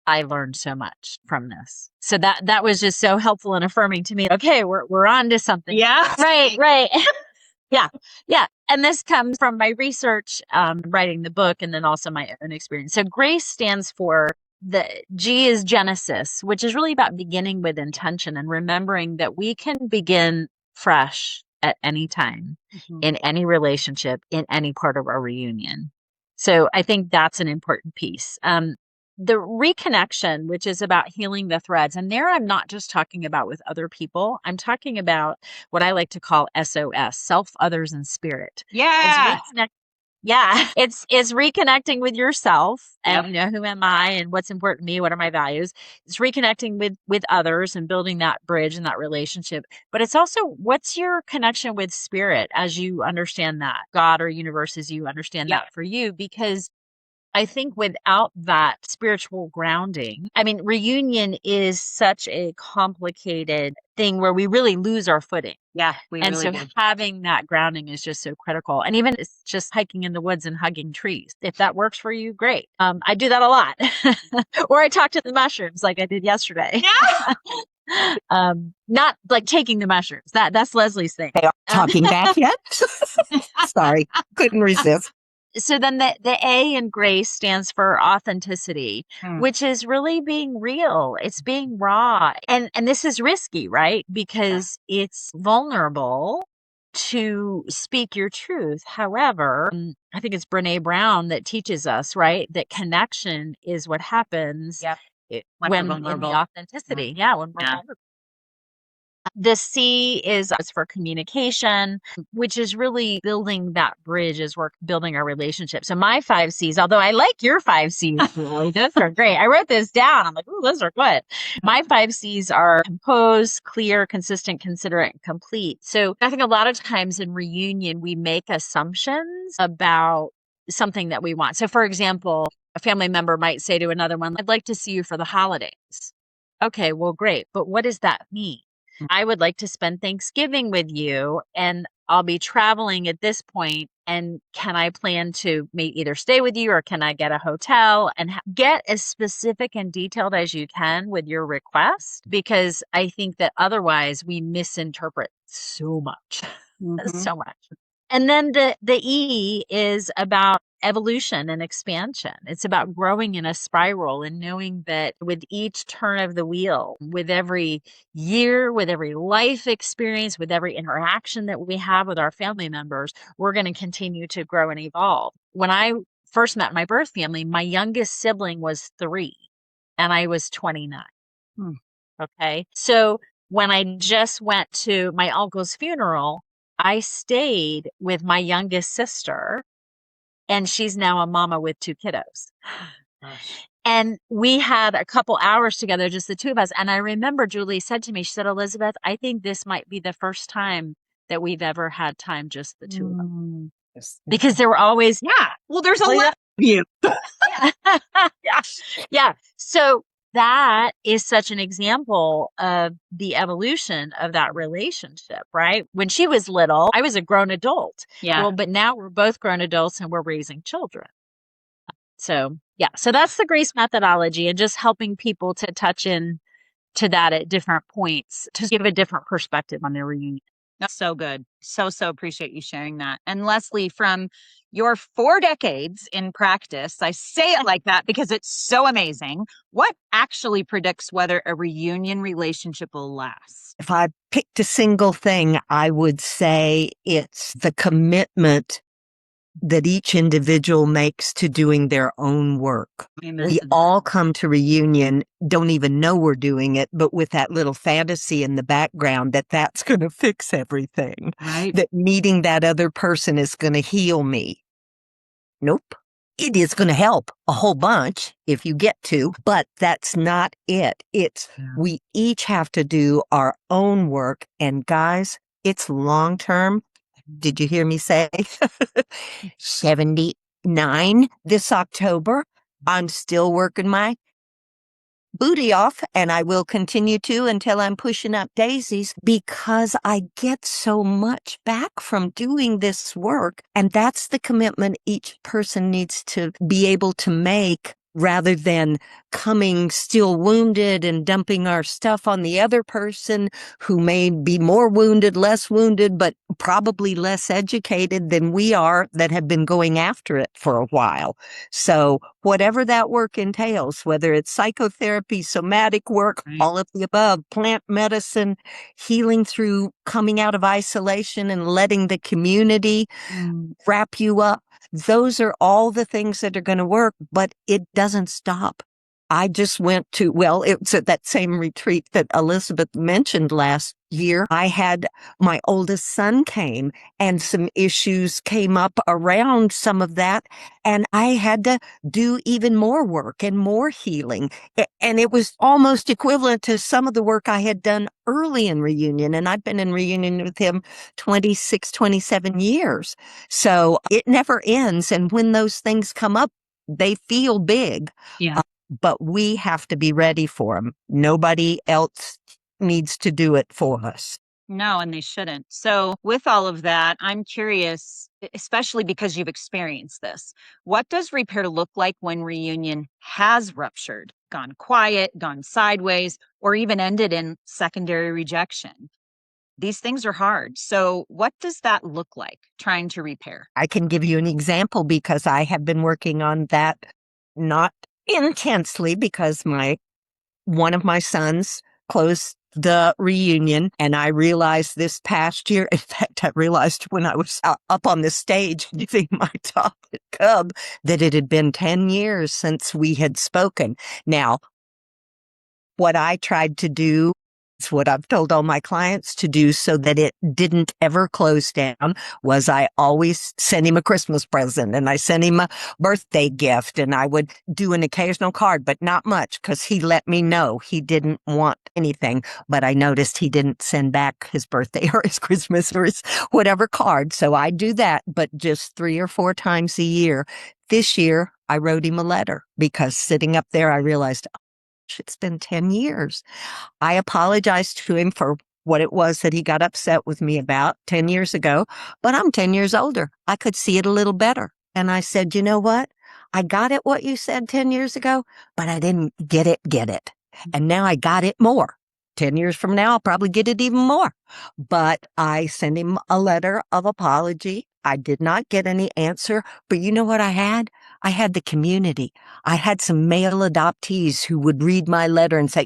I learned so much from this. So that was just so helpful and affirming to me. Okay, we're on to something. Yeah. Right. Yeah. And this comes from my research, writing the book, and then also my own experience. So GRACE stands for, the G is Genesis, which is really about beginning with intention and remembering that we can begin fresh at any time, in any relationship, in any part of our reunion. So I think that's an important piece. The reconnection, which is about healing the threads. And there I'm not just talking about with other people. I'm talking about what I like to call SOS, self, others, and spirit. Yeah. It's reconnecting with yourself and, who am I and what's important to me? What are my values? It's reconnecting with others and building that bridge and that relationship. But it's also, what's your connection with spirit as you understand that, God or universe as you understand that for you? Because I think without that spiritual grounding, I mean, reunion is such a complicated thing where we really lose our footing. Yeah, and really so having that grounding is just so critical. And even it's just hiking in the woods and hugging trees. If that works for you, great. I do that a lot. Or I talk to the mushrooms like I did yesterday. Yeah. Not like taking the mushrooms. That's Leslie's thing. They are talking back yet? Sorry, couldn't resist. So then the A in GRACE stands for authenticity, which is really being real. It's being raw. And this is risky, right? Because it's vulnerable to speak your truth. However, I think it's Brene Brown that teaches us, right, that connection is what happens when in the authenticity. Yeah, when we're vulnerable. The C is for communication, which is really building that bridge as we're building our relationship. So my 5 C's, although I like your 5 C's, really, those are great. I wrote this down. I'm like, oh, those are good. My 5 C's are compose, clear, consistent, considerate, and complete. So I think a lot of times in reunion, we make assumptions about something that we want. So for example, a family member might say to another one, I'd like to see you for the holidays. Okay, well, great. But what does that mean? I would like to spend Thanksgiving with you, and I'll be traveling at this point. And can I plan to either stay with you, or can I get a hotel? And get as specific and detailed as you can with your request, because I think that otherwise we misinterpret so much, so much. And then the E is about evolution and expansion. It's about growing in a spiral and knowing that with each turn of the wheel, with every year, with every life experience, with every interaction that we have with our family members, we're going to continue to grow and evolve. When I first met my birth family, my youngest sibling was 3 and I was 29. Okay. So when I just went to my uncle's funeral, I stayed with my youngest sister, and she's now a mama with 2 kiddos. Gosh. And we had a couple hours together, just the 2 of us. And I remember Julie said to me, she said, Elizabeth, I think this might be the first time that we've ever had time just the 2 of us. Because there were always, well, there's a lot of you. Yeah. So that is such an example of the evolution of that relationship, right? When she was little, I was a grown adult. Well, but now we're both grown adults and we're raising children. So, so that's the GRACE methodology, and just helping people to touch in to that at different points to give a different perspective on their reunion. That's so good. So appreciate you sharing that. And Leslie, from your 4 decades in practice, I say it like that because it's so amazing. What actually predicts whether a reunion relationship will last? If I picked a single thing, I would say it's the commitment that each individual makes to doing their own work. Amen. We all come to reunion, don't even know we're doing it, but with that little fantasy in the background that that's going to fix everything. Right. That meeting that other person is going to heal me. Nope. It is going to help a whole bunch if you get to, but that's not it. It's we each have to do our own work. And guys, it's long term. Did you hear me say 79 this October? I'm still working my booty off, and I will continue to until I'm pushing up daisies, because I get so much back from doing this work. And that's the commitment each person needs to be able to make, rather than coming still wounded and dumping our stuff on the other person who may be more wounded, less wounded, but probably less educated than we are that have been going after it for a while. So whatever that work entails, whether it's psychotherapy, somatic work, all of the above, plant medicine, healing through coming out of isolation and letting the community wrap you up, those are all the things that are going to work, but it doesn't stop. I just went to, it's at that same retreat that Elizabeth mentioned last year. I had my oldest son came, and some issues came up around some of that. And I had to do even more work and more healing. And it was almost equivalent to some of the work I had done early in reunion. And I've been in reunion with him 26, 27 years. So it never ends. And when those things come up, they feel big. But we have to be ready for them. Nobody else needs to do it for us. No, and they shouldn't. So with all of that, I'm curious, especially because you've experienced this, what does repair look like when reunion has ruptured, gone quiet, gone sideways, or even ended in secondary rejection? These things are hard. So what does that look like, trying to repair? I can give you an example, because I have been working on that, not intensely, because one of my sons, close the reunion. And I realized this past year, in fact, I realized when I was up on the stage giving my talk at Cub that it had been 10 years since we had spoken. Now, what I tried to do, it's what I've told all my clients to do so that it didn't ever close down, was I always sent him a Christmas present and I sent him a birthday gift and I would do an occasional card, but not much because he let me know he didn't want anything. But I noticed he didn't send back his birthday or his Christmas or his whatever card. So I do that, but just 3 or 4 times a year. This year, I wrote him a letter because sitting up there, I realized, it's been 10 years. I apologized to him for what it was that he got upset with me about 10 years ago, but I'm 10 years older. I could see it a little better. And I said, you know what? I got it what you said 10 years ago, but I didn't get it. And now I got it more. 10 years from now, I'll probably get it even more. But I sent him a letter of apology. I did not get any answer, but you know what I had? I had the community. I had some male adoptees who would read my letter and say,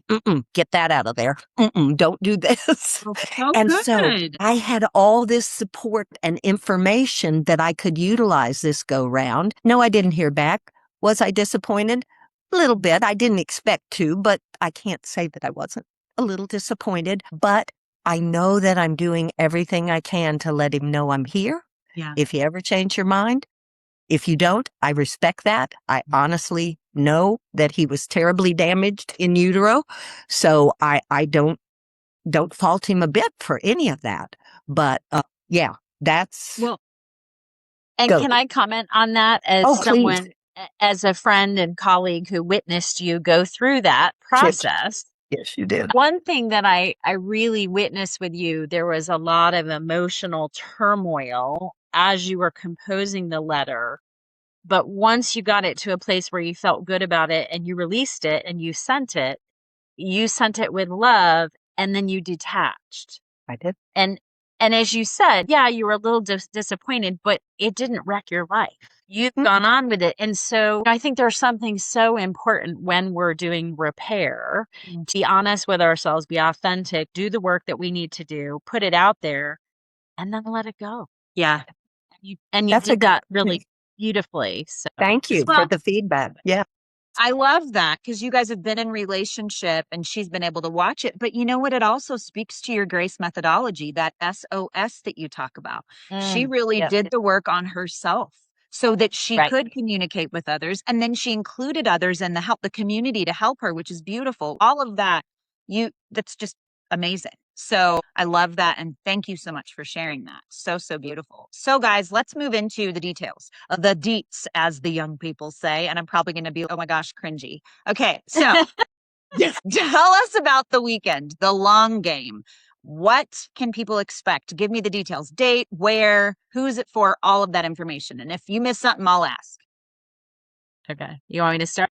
get that out of there. Don't do this. Oh, And good. so I had all this support and information that I could utilize this go round. No, I didn't hear back. Was I disappointed? A little bit. I didn't expect to, but I can't say that I wasn't a little disappointed. But I know that I'm doing everything I can to let him know I'm here. Yeah. If you ever change your mind, if you don't, I respect that. I honestly know that he was terribly damaged in utero. So I don't fault him a bit for any of that. But yeah, that's. Well, and Go. can I comment on that as someone, as a friend and colleague who witnessed you go through that process? Yes, you did. One thing that I really witnessed with you, there was a lot of emotional turmoil as you were composing the letter. But once you got it to a place where you felt good about it and you released it and you sent it with love, and then you detached. I did. And as you said, yeah, you were a little disappointed, but it didn't wreck your life. You've gone on with it. And so I think there's something so important when we're doing repair to be honest with ourselves, be authentic, do the work that we need to do, put it out there, and then let it go. Yeah. And you did that really beautifully. So thank you for the feedback. Yeah. I love that because you guys have been in relationship and she's been able to watch it. But you know what? It also speaks to your grace methodology, that SOS that you talk about. She really did the work on herself so that she could communicate with others. And then she included others and the community to help her, which is beautiful. All of that, that's just amazing. So I love that. And thank you so much for sharing that. So, so beautiful. So guys, let's move into the details, the deets, as the young people say. And I'm probably going to be, oh my gosh, cringy. Okay. So tell us about the weekend, the long game. What can people expect? Give me the details, date, where, who's it for, all of that information. And if you miss something, I'll ask. Okay. You want me to start?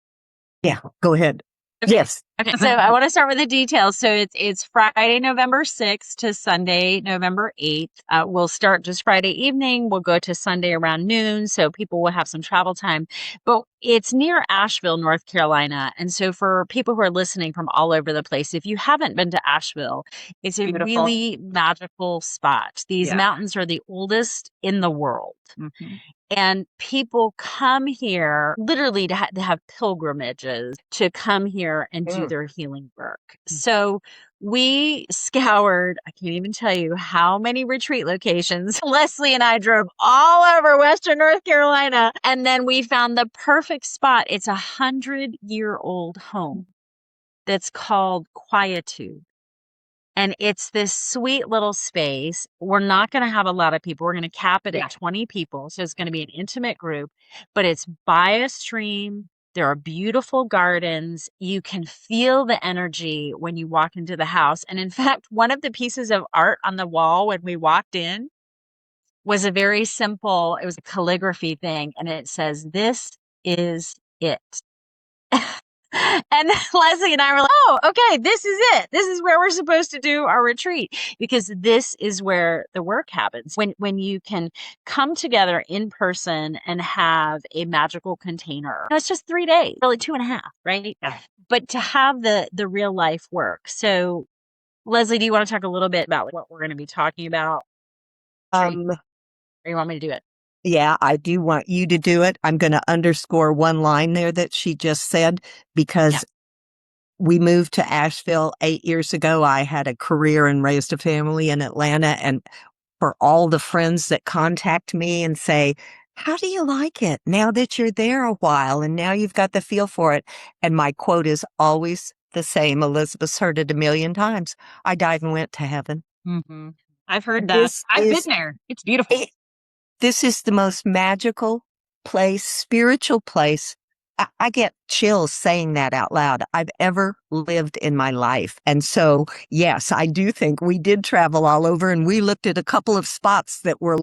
Yeah, go ahead. Okay. Yes. Okay, so I want to start with the details. So it's Friday, November 6th to Sunday, November 8th. We'll start just Friday evening. We'll go to Sunday around noon, so people will have some travel time. But it's near Asheville, North Carolina. And so for people who are listening from all over the place, if you haven't been to Asheville, it's a really magical spot. These mountains are the oldest in the world. Mm-hmm. And people come here literally to have pilgrimages to come here and do their healing work. So we scoured, I can't even tell you how many retreat locations. Leslie and I drove all over Western North Carolina. And then we found the perfect spot. It's a 100-year-old home that's called Quietude. And it's this sweet little space. We're not going to have a lot of people. We're going to cap it at 20 people. So it's going to be an intimate group, but it's by a stream. There are beautiful gardens. You can feel the energy when you walk into the house. And in fact, one of the pieces of art on the wall when we walked in was a very simple, it was a calligraphy thing. And it says, "This is it." And Leslie and I were like, oh, okay, this is it. This is where we're supposed to do our retreat, because this is where the work happens. When you can come together in person and have a magical container. It's just 3 days, really 2.5, right? Yeah. But to have the real life work. So Leslie, do you want to talk a little bit about what we're going to be talking about? Or you want me to do it? Yeah, I do want you to do it. I'm going to underscore one line there that she just said, because we moved to Asheville 8 years ago. I had a career and raised a family in Atlanta. And for all the friends that contact me and say, how do you like it now that you're there a while and now you've got the feel for it? And my quote is always the same. Elizabeth's heard it a million times. I died and went to heaven. Mm-hmm. I've heard that. This I've is- been there. It's beautiful. This is the most magical place, spiritual place. I get chills saying that out loud I've ever lived in my life. And so, yes, I do think we did travel all over, and we looked at a couple of spots that were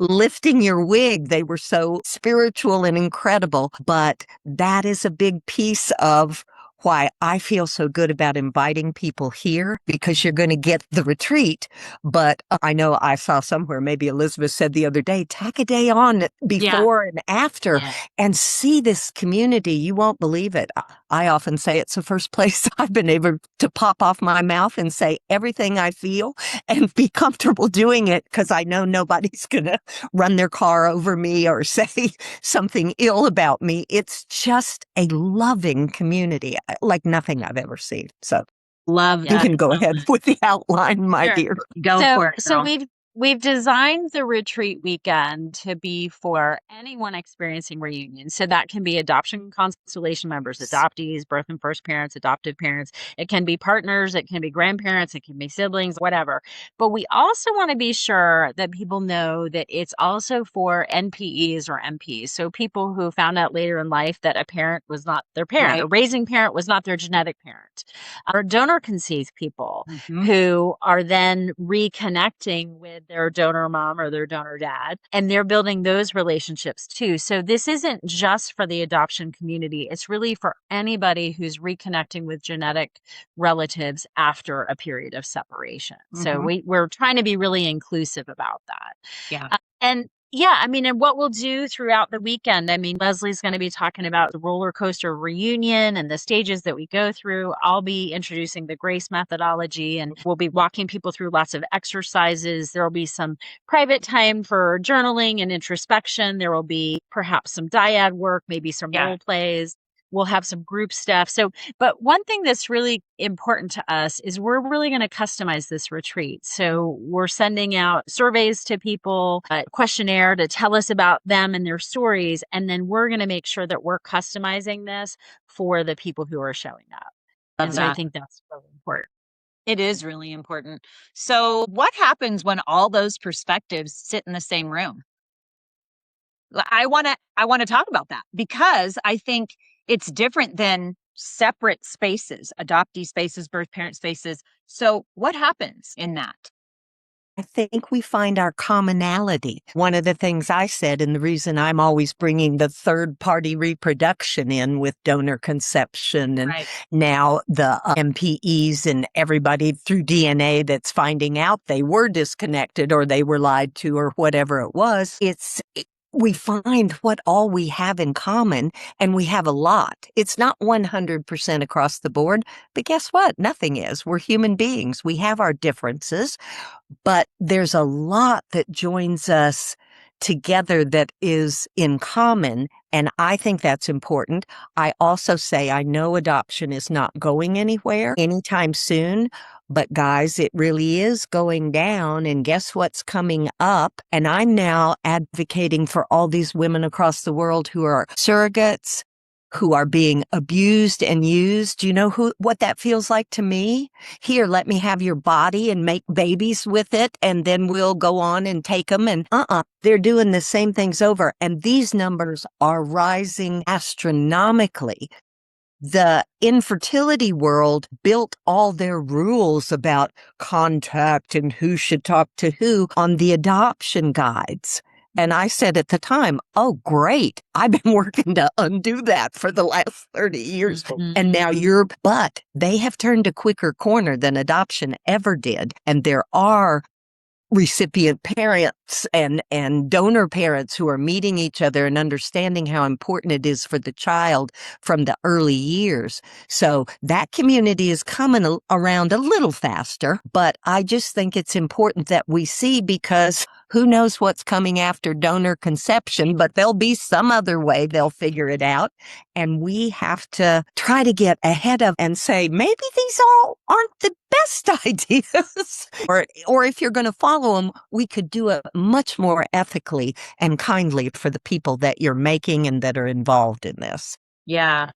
lifting your wig. They were so spiritual and incredible. But that is a big piece of why I feel so good about inviting people here, because you're going to get the retreat. But I know I saw somewhere, maybe Elizabeth said the other day, tack a day on before and after and see this community. You won't believe it. I often say it's the first place I've been able to pop off my mouth and say everything I feel and be comfortable doing it, because I know nobody's going to run their car over me or say something ill about me. It's just a loving community like nothing I've ever seen. So Love you that. can go ahead with the outline, my dear. Go for it. So girl. we've designed the retreat weekend to be for anyone experiencing reunion. So that can be adoption constellation members, adoptees, birth and first parents, adoptive parents. It can be partners, it can be grandparents, it can be siblings, whatever. But we also want to be sure that people know that it's also for NPEs or MPs. So people who found out later in life that a parent was not their parent, a raising parent was not their genetic parent, or donor conceived people who are then reconnecting with their donor mom or their donor dad, and they're building those relationships too. So this isn't just for the adoption community. It's really for anybody who's reconnecting with genetic relatives after a period of separation. So we're trying to be really inclusive about that. Yeah. And yeah, I mean, and what we'll do throughout the weekend, I mean, Leslie's going to be talking about the roller coaster reunion and the stages that we go through. I'll be introducing the GRACE methodology, and we'll be walking people through lots of exercises. There will be some private time for journaling and introspection. There will be perhaps some dyad work, maybe some role plays. We'll have some group stuff. So, but one thing that's really important to us is we're really going to customize this retreat. So we're sending out surveys to people, a questionnaire to tell us about them and their stories. And then we're going to make sure that we're customizing this for the people who are showing up. And so I think that's really important. It is really important. So what happens when all those perspectives sit in the same room? I want to talk about that, because I think it's different than separate spaces, adoptee spaces, birth parent spaces. So what happens in that? I think we find our commonality. One of the things I said, and the reason I'm always bringing the third party reproduction in with donor conception and now the MPEs and everybody through DNA that's finding out they were disconnected or they were lied to or whatever it was, we find what all we have in common, and we have a lot. It's not 100% across the board, but guess what? Nothing is. We're human beings. We have our differences, but there's a lot that joins us together that is in common, and I think that's important. I also say I know adoption is not going anywhere anytime soon, but guys, it really is going down, and guess what's coming up? And I'm now advocating for all these women across the world who are surrogates, who are being abused and used. Do you know what that feels like to me? Here, let me have your body and make babies with it, and then we'll go on and take them. And they're doing the same things over. And these numbers are rising astronomically. The infertility world built all their rules about contact and who should talk to who on the adoption guides. And I said at the time, oh, great. I've been working to undo that for the last 30 years. And now but they have turned a quicker corner than adoption ever did. And there are recipient parents and donor parents who are meeting each other and understanding how important it is for the child from the early years. So that community is coming around a little faster, but I just think it's important that we see, because who knows what's coming after donor conception, but there'll be some other way they'll figure it out. And we have to try to get ahead of and say, maybe these all aren't the best ideas. or if you're going to follow them, we could do it much more ethically and kindly for the people that you're making and that are involved in this. Yeah,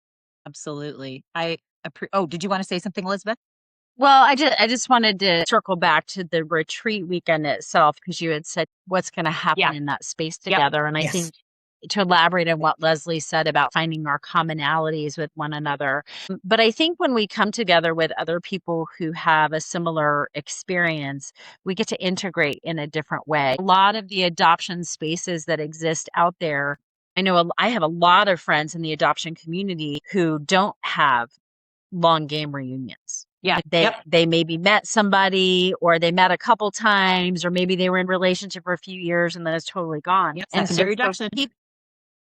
absolutely. Did you want to say something, Elizabeth? Well, I just wanted to circle back to the retreat weekend itself, because you had said what's going to happen in that space together. And I think to elaborate on what Leslie said about finding our commonalities with one another. But I think when we come together with other people who have a similar experience, we get to integrate in a different way. A lot of the adoption spaces that exist out there, I know I have a lot of friends in the adoption community who don't have long game reunions. Yeah. They maybe met somebody, or they met a couple times, or maybe they were in relationship for a few years and then it's totally gone. Yep. And Secondary reduction.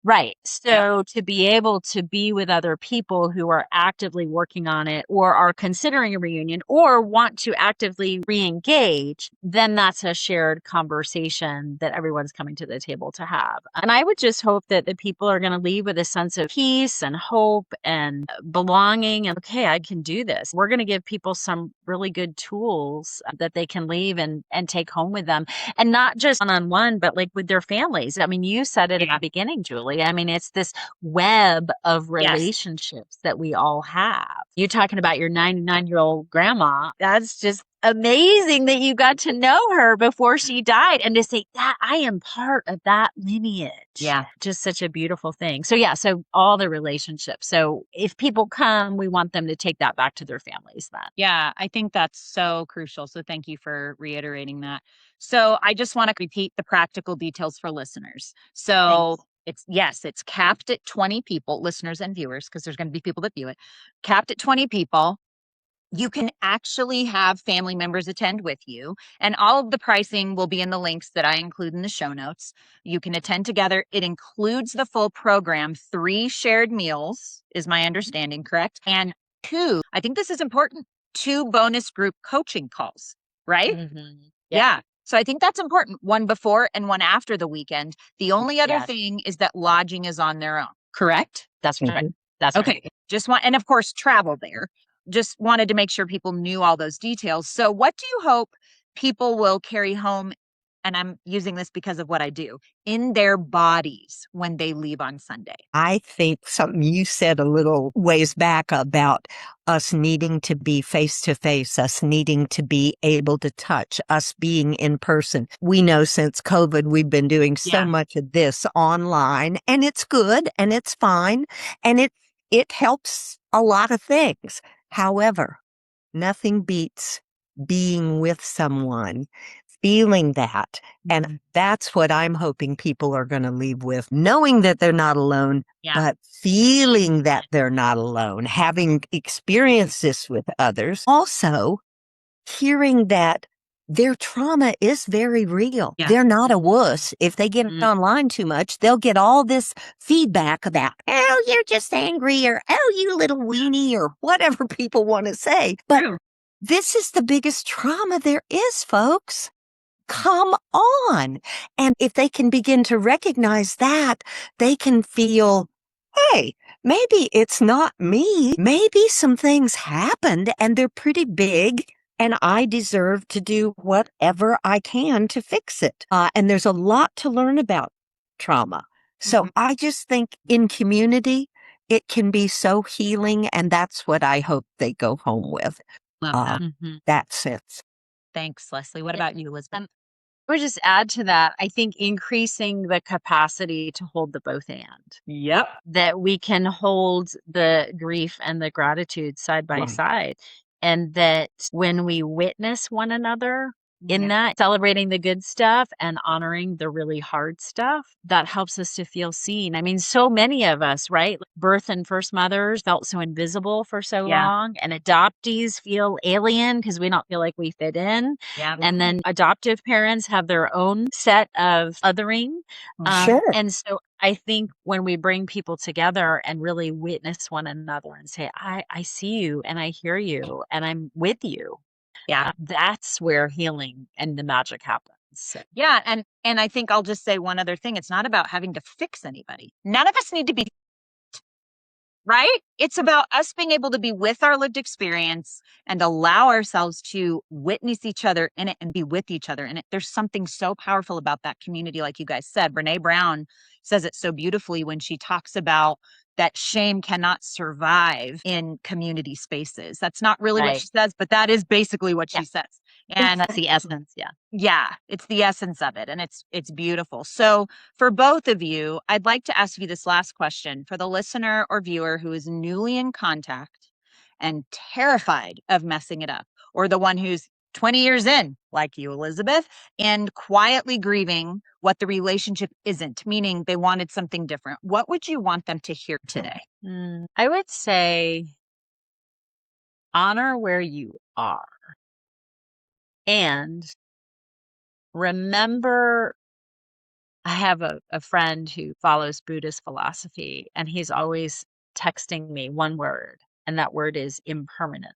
Right. So to be able to be with other people who are actively working on it, or are considering a reunion, or want to actively re-engage, then that's a shared conversation that everyone's coming to the table to have. And I would just hope that the people are going to leave with a sense of peace and hope and belonging. And okay, I can do this. We're going to give people some really good tools that they can leave and take home with them. And not just one-on-one, but like with their families. I mean, you said it at the beginning, Julie. I mean, it's this web of relationships that we all have. You're talking about your 99-year-old grandma. That's just amazing that you got to know her before she died, and to say that I am part of that lineage. Yeah. Just such a beautiful thing. So so all the relationships. So if people come, we want them to take that back to their families then. Yeah, I think that's so crucial. So thank you for reiterating that. So I just want to repeat the practical details for listeners. So it's capped at 20 people, listeners and viewers, because there's going to be people that view it. Capped at 20 people. You can actually have family members attend with you, and all of the pricing will be in the links that I include in the show notes. You can attend together. It includes the full program. 3 shared meals is my understanding, correct? And 2, I think this is important, 2 bonus group coaching calls, right? Mm-hmm. Yeah. So I think that's important. 1 before and 1 after the weekend. The only other thing is that lodging is on their own, correct? That's right. That's okay. Right. And of course, travel there. Just wanted to make sure people knew all those details. So what do you hope people will carry home, and I'm using this because of what I do, in their bodies when they leave on Sunday? I think something you said a little ways back about us needing to be face to face, us needing to be able to touch, us being in person. We know since COVID, we've been doing so much of this online, and it's good and it's fine. And it helps a lot of things. However, nothing beats being with someone, feeling that. And that's what I'm hoping people are going to leave with, knowing that they're not alone, but feeling that they're not alone, having experienced this with others. Also, hearing that their trauma is very real. Yeah. They're not a wuss. If they get online too much, they'll get all this feedback about, oh, you're just angry, or oh, you little weenie, or whatever people want to say. But this is the biggest trauma there is, folks. Come on. And if they can begin to recognize that, they can feel, hey, maybe it's not me. Maybe some things happened and they're pretty big, and I deserve to do whatever I can to fix it. And there's a lot to learn about trauma. So I just think in community, it can be so healing, and that's what I hope they go home with. Love that. That's it. Thanks, Leslie. What about you, Elizabeth? I would just add to that, I think increasing the capacity to hold the both and. Yep. That we can hold the grief and the gratitude side by side. And that when we witness one another, in that, celebrating the good stuff and honoring the really hard stuff, that helps us to feel seen. I mean, so many of us, right? Birth and first mothers felt so invisible for so long, and adoptees feel alien because we don't feel like we fit in. Yeah. And then adoptive parents have their own set of othering. Sure. And so I think when we bring people together and really witness one another and say, I see you and I hear you and I'm with you. Yeah. That's where healing and the magic happens. So. Yeah. And I think I'll just say one other thing. It's not about having to fix anybody. None of us need to be, right? It's about us being able to be with our lived experience and allow ourselves to witness each other in it and be with each other in it. There's something so powerful about that community. Like you guys said, Brene Brown says it so beautifully when she talks about that shame cannot survive in community spaces. That's not really what she says, but that is basically what she says. And that's the essence. Yeah. Yeah, it's the essence of it. And it's beautiful. So for both of you, I'd like to ask you this last question for the listener or viewer who is newly in contact and terrified of messing it up, or the one who's 20 years in, like you, Elizabeth, and quietly grieving what the relationship isn't, meaning they wanted something different. What would you want them to hear today? I would say honor where you are. And remember, I have a friend who follows Buddhist philosophy, and he's always texting me one word, and that word is impermanent.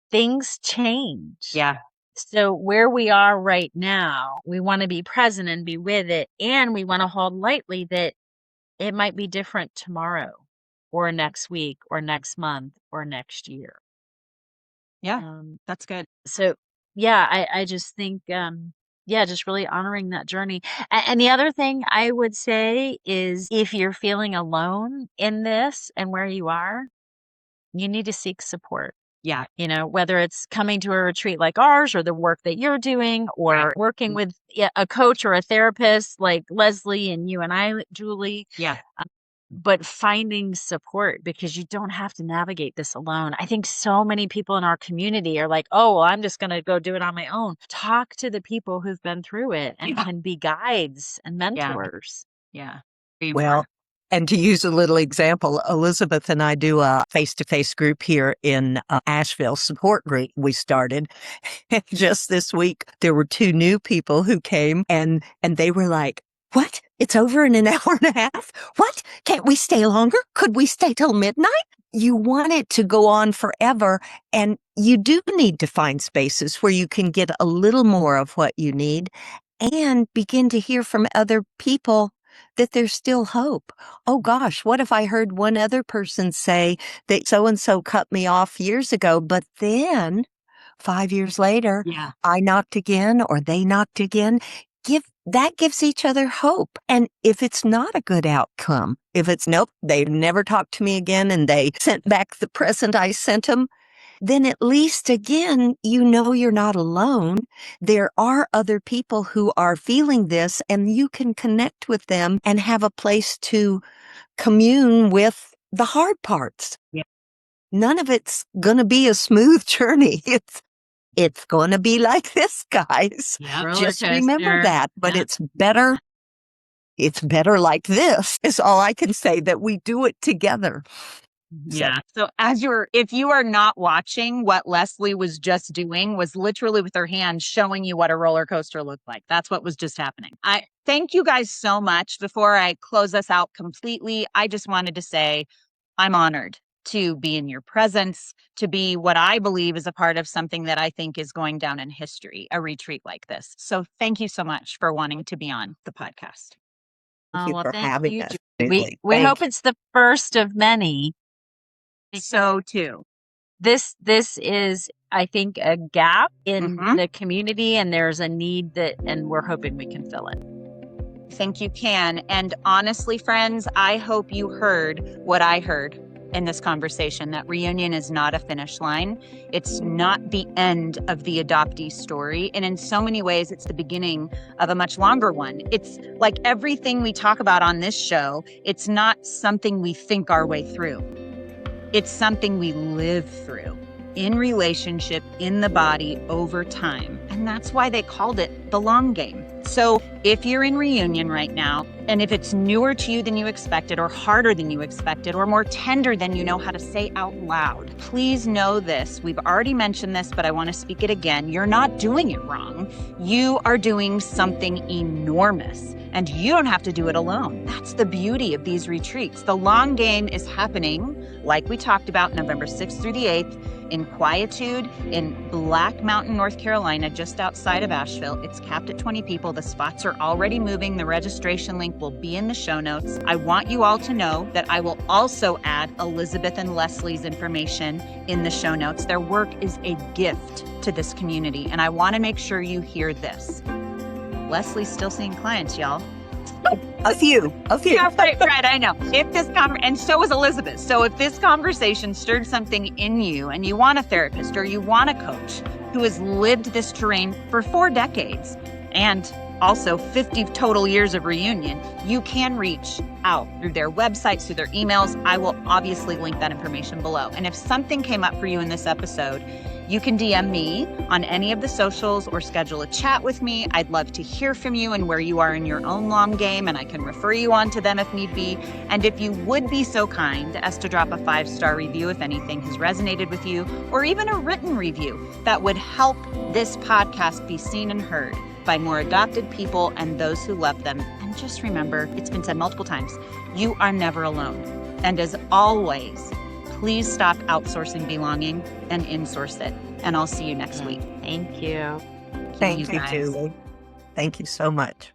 Things change. Yeah. So where we are right now, we want to be present and be with it. And we want to hold lightly that it might be different tomorrow or next week or next month or next year. Yeah, that's good. So yeah, I just think, just really honoring that journey. And the other thing I would say is if you're feeling alone in this and where you are, you need to seek support. Yeah. You know, whether it's coming to a retreat like ours or the work that you're doing or working with a coach or a therapist like Leslie and you and I, Julie. Yeah. But finding support, because you don't have to navigate this alone. I think so many people in our community are like, oh, well, I'm just going to go do it on my own. Talk to the people who've been through it and can be guides and mentors. Yeah. Well, and to use a little example, Elizabeth and I do a face-to-face group here in Asheville, support group we started. Just this week, there were 2 new people who came and they were like, what? It's over in an hour and a half? What? Can't we stay longer? Could we stay till midnight? You want it to go on forever, and you do need to find spaces where you can get a little more of what you need and begin to hear from other people that there's still hope. Oh gosh, what if I heard one other person say that so-and-so cut me off years ago, but then 5 years later, I knocked again or they knocked again. That gives each other hope. And if it's not a good outcome, if it's nope, they've never talked to me again and they sent back the present I sent them, then at least again, you know you're not alone. There are other people who are feeling this and you can connect with them and have a place to commune with the hard parts. Yeah. None of it's going to be a smooth journey. It's going to be like this, guys. Just remember that. But it's better. It's better like this is all I can say, that we do it together. Yeah. So if you are not watching, what Leslie was just doing was literally with her hand showing you what a roller coaster looked like. That's what was just happening. I thank you guys so much. Before I close us out completely, I just wanted to say I'm honored to be in your presence, to be what I believe is a part of something that I think is going down in history, a retreat like this. So thank you so much for wanting to be on the podcast. Thank you for having us. We hope it's the first of many. So too. This is, I think, a gap in the community, and there's a need and we're hoping we can fill it. I think you can. And honestly, friends, I hope you heard what I heard in this conversation, that reunion is not a finish line. It's not the end of the adoptee story. And in so many ways, it's the beginning of a much longer one. It's like everything we talk about on this show, it's not something we think our way through. It's something we live through. in relationship, in the body over time. And that's why they called it the long game. So if you're in reunion right now, and if it's newer to you than you expected, or harder than you expected, or more tender than you know how to say out loud, please know this. We've already mentioned this, but I want to speak it again. You're not doing it wrong. You are doing something enormous, and you don't have to do it alone. That's the beauty of these retreats. The long game is happening, like we talked about, November 6th through the 8th, in Quietude in Black Mountain, North Carolina, just outside of Asheville. It's capped at 20 people. The spots are already moving. The registration link will be in the show notes. I want you all to know that I will also add Elizabeth and Leslie's information in the show notes. Their work is a gift to this community, and I want to make sure you hear this. Leslie's still seeing clients, y'all. A few. Yeah, right, I know. And so is Elizabeth. So if this conversation stirred something in you and you want a therapist or you want a coach who has lived this terrain for 4 decades and also 50 total years of reunion, you can reach out through their websites, through their emails. I will obviously link that information below. And if something came up for you in this episode, you can DM me on any of the socials or schedule a chat with me. I'd love to hear from you and where you are in your own long game, and I can refer you on to them if need be. And if you would be so kind as to drop a 5-star review if anything has resonated with you, or even a written review, that would help this podcast be seen and heard by more adopted people and those who love them. And just remember, it's been said multiple times, you are never alone. And as always, please stop outsourcing belonging and insource it. And I'll see you next week. Thank you. Thank you, guys. Julie. Thank you so much.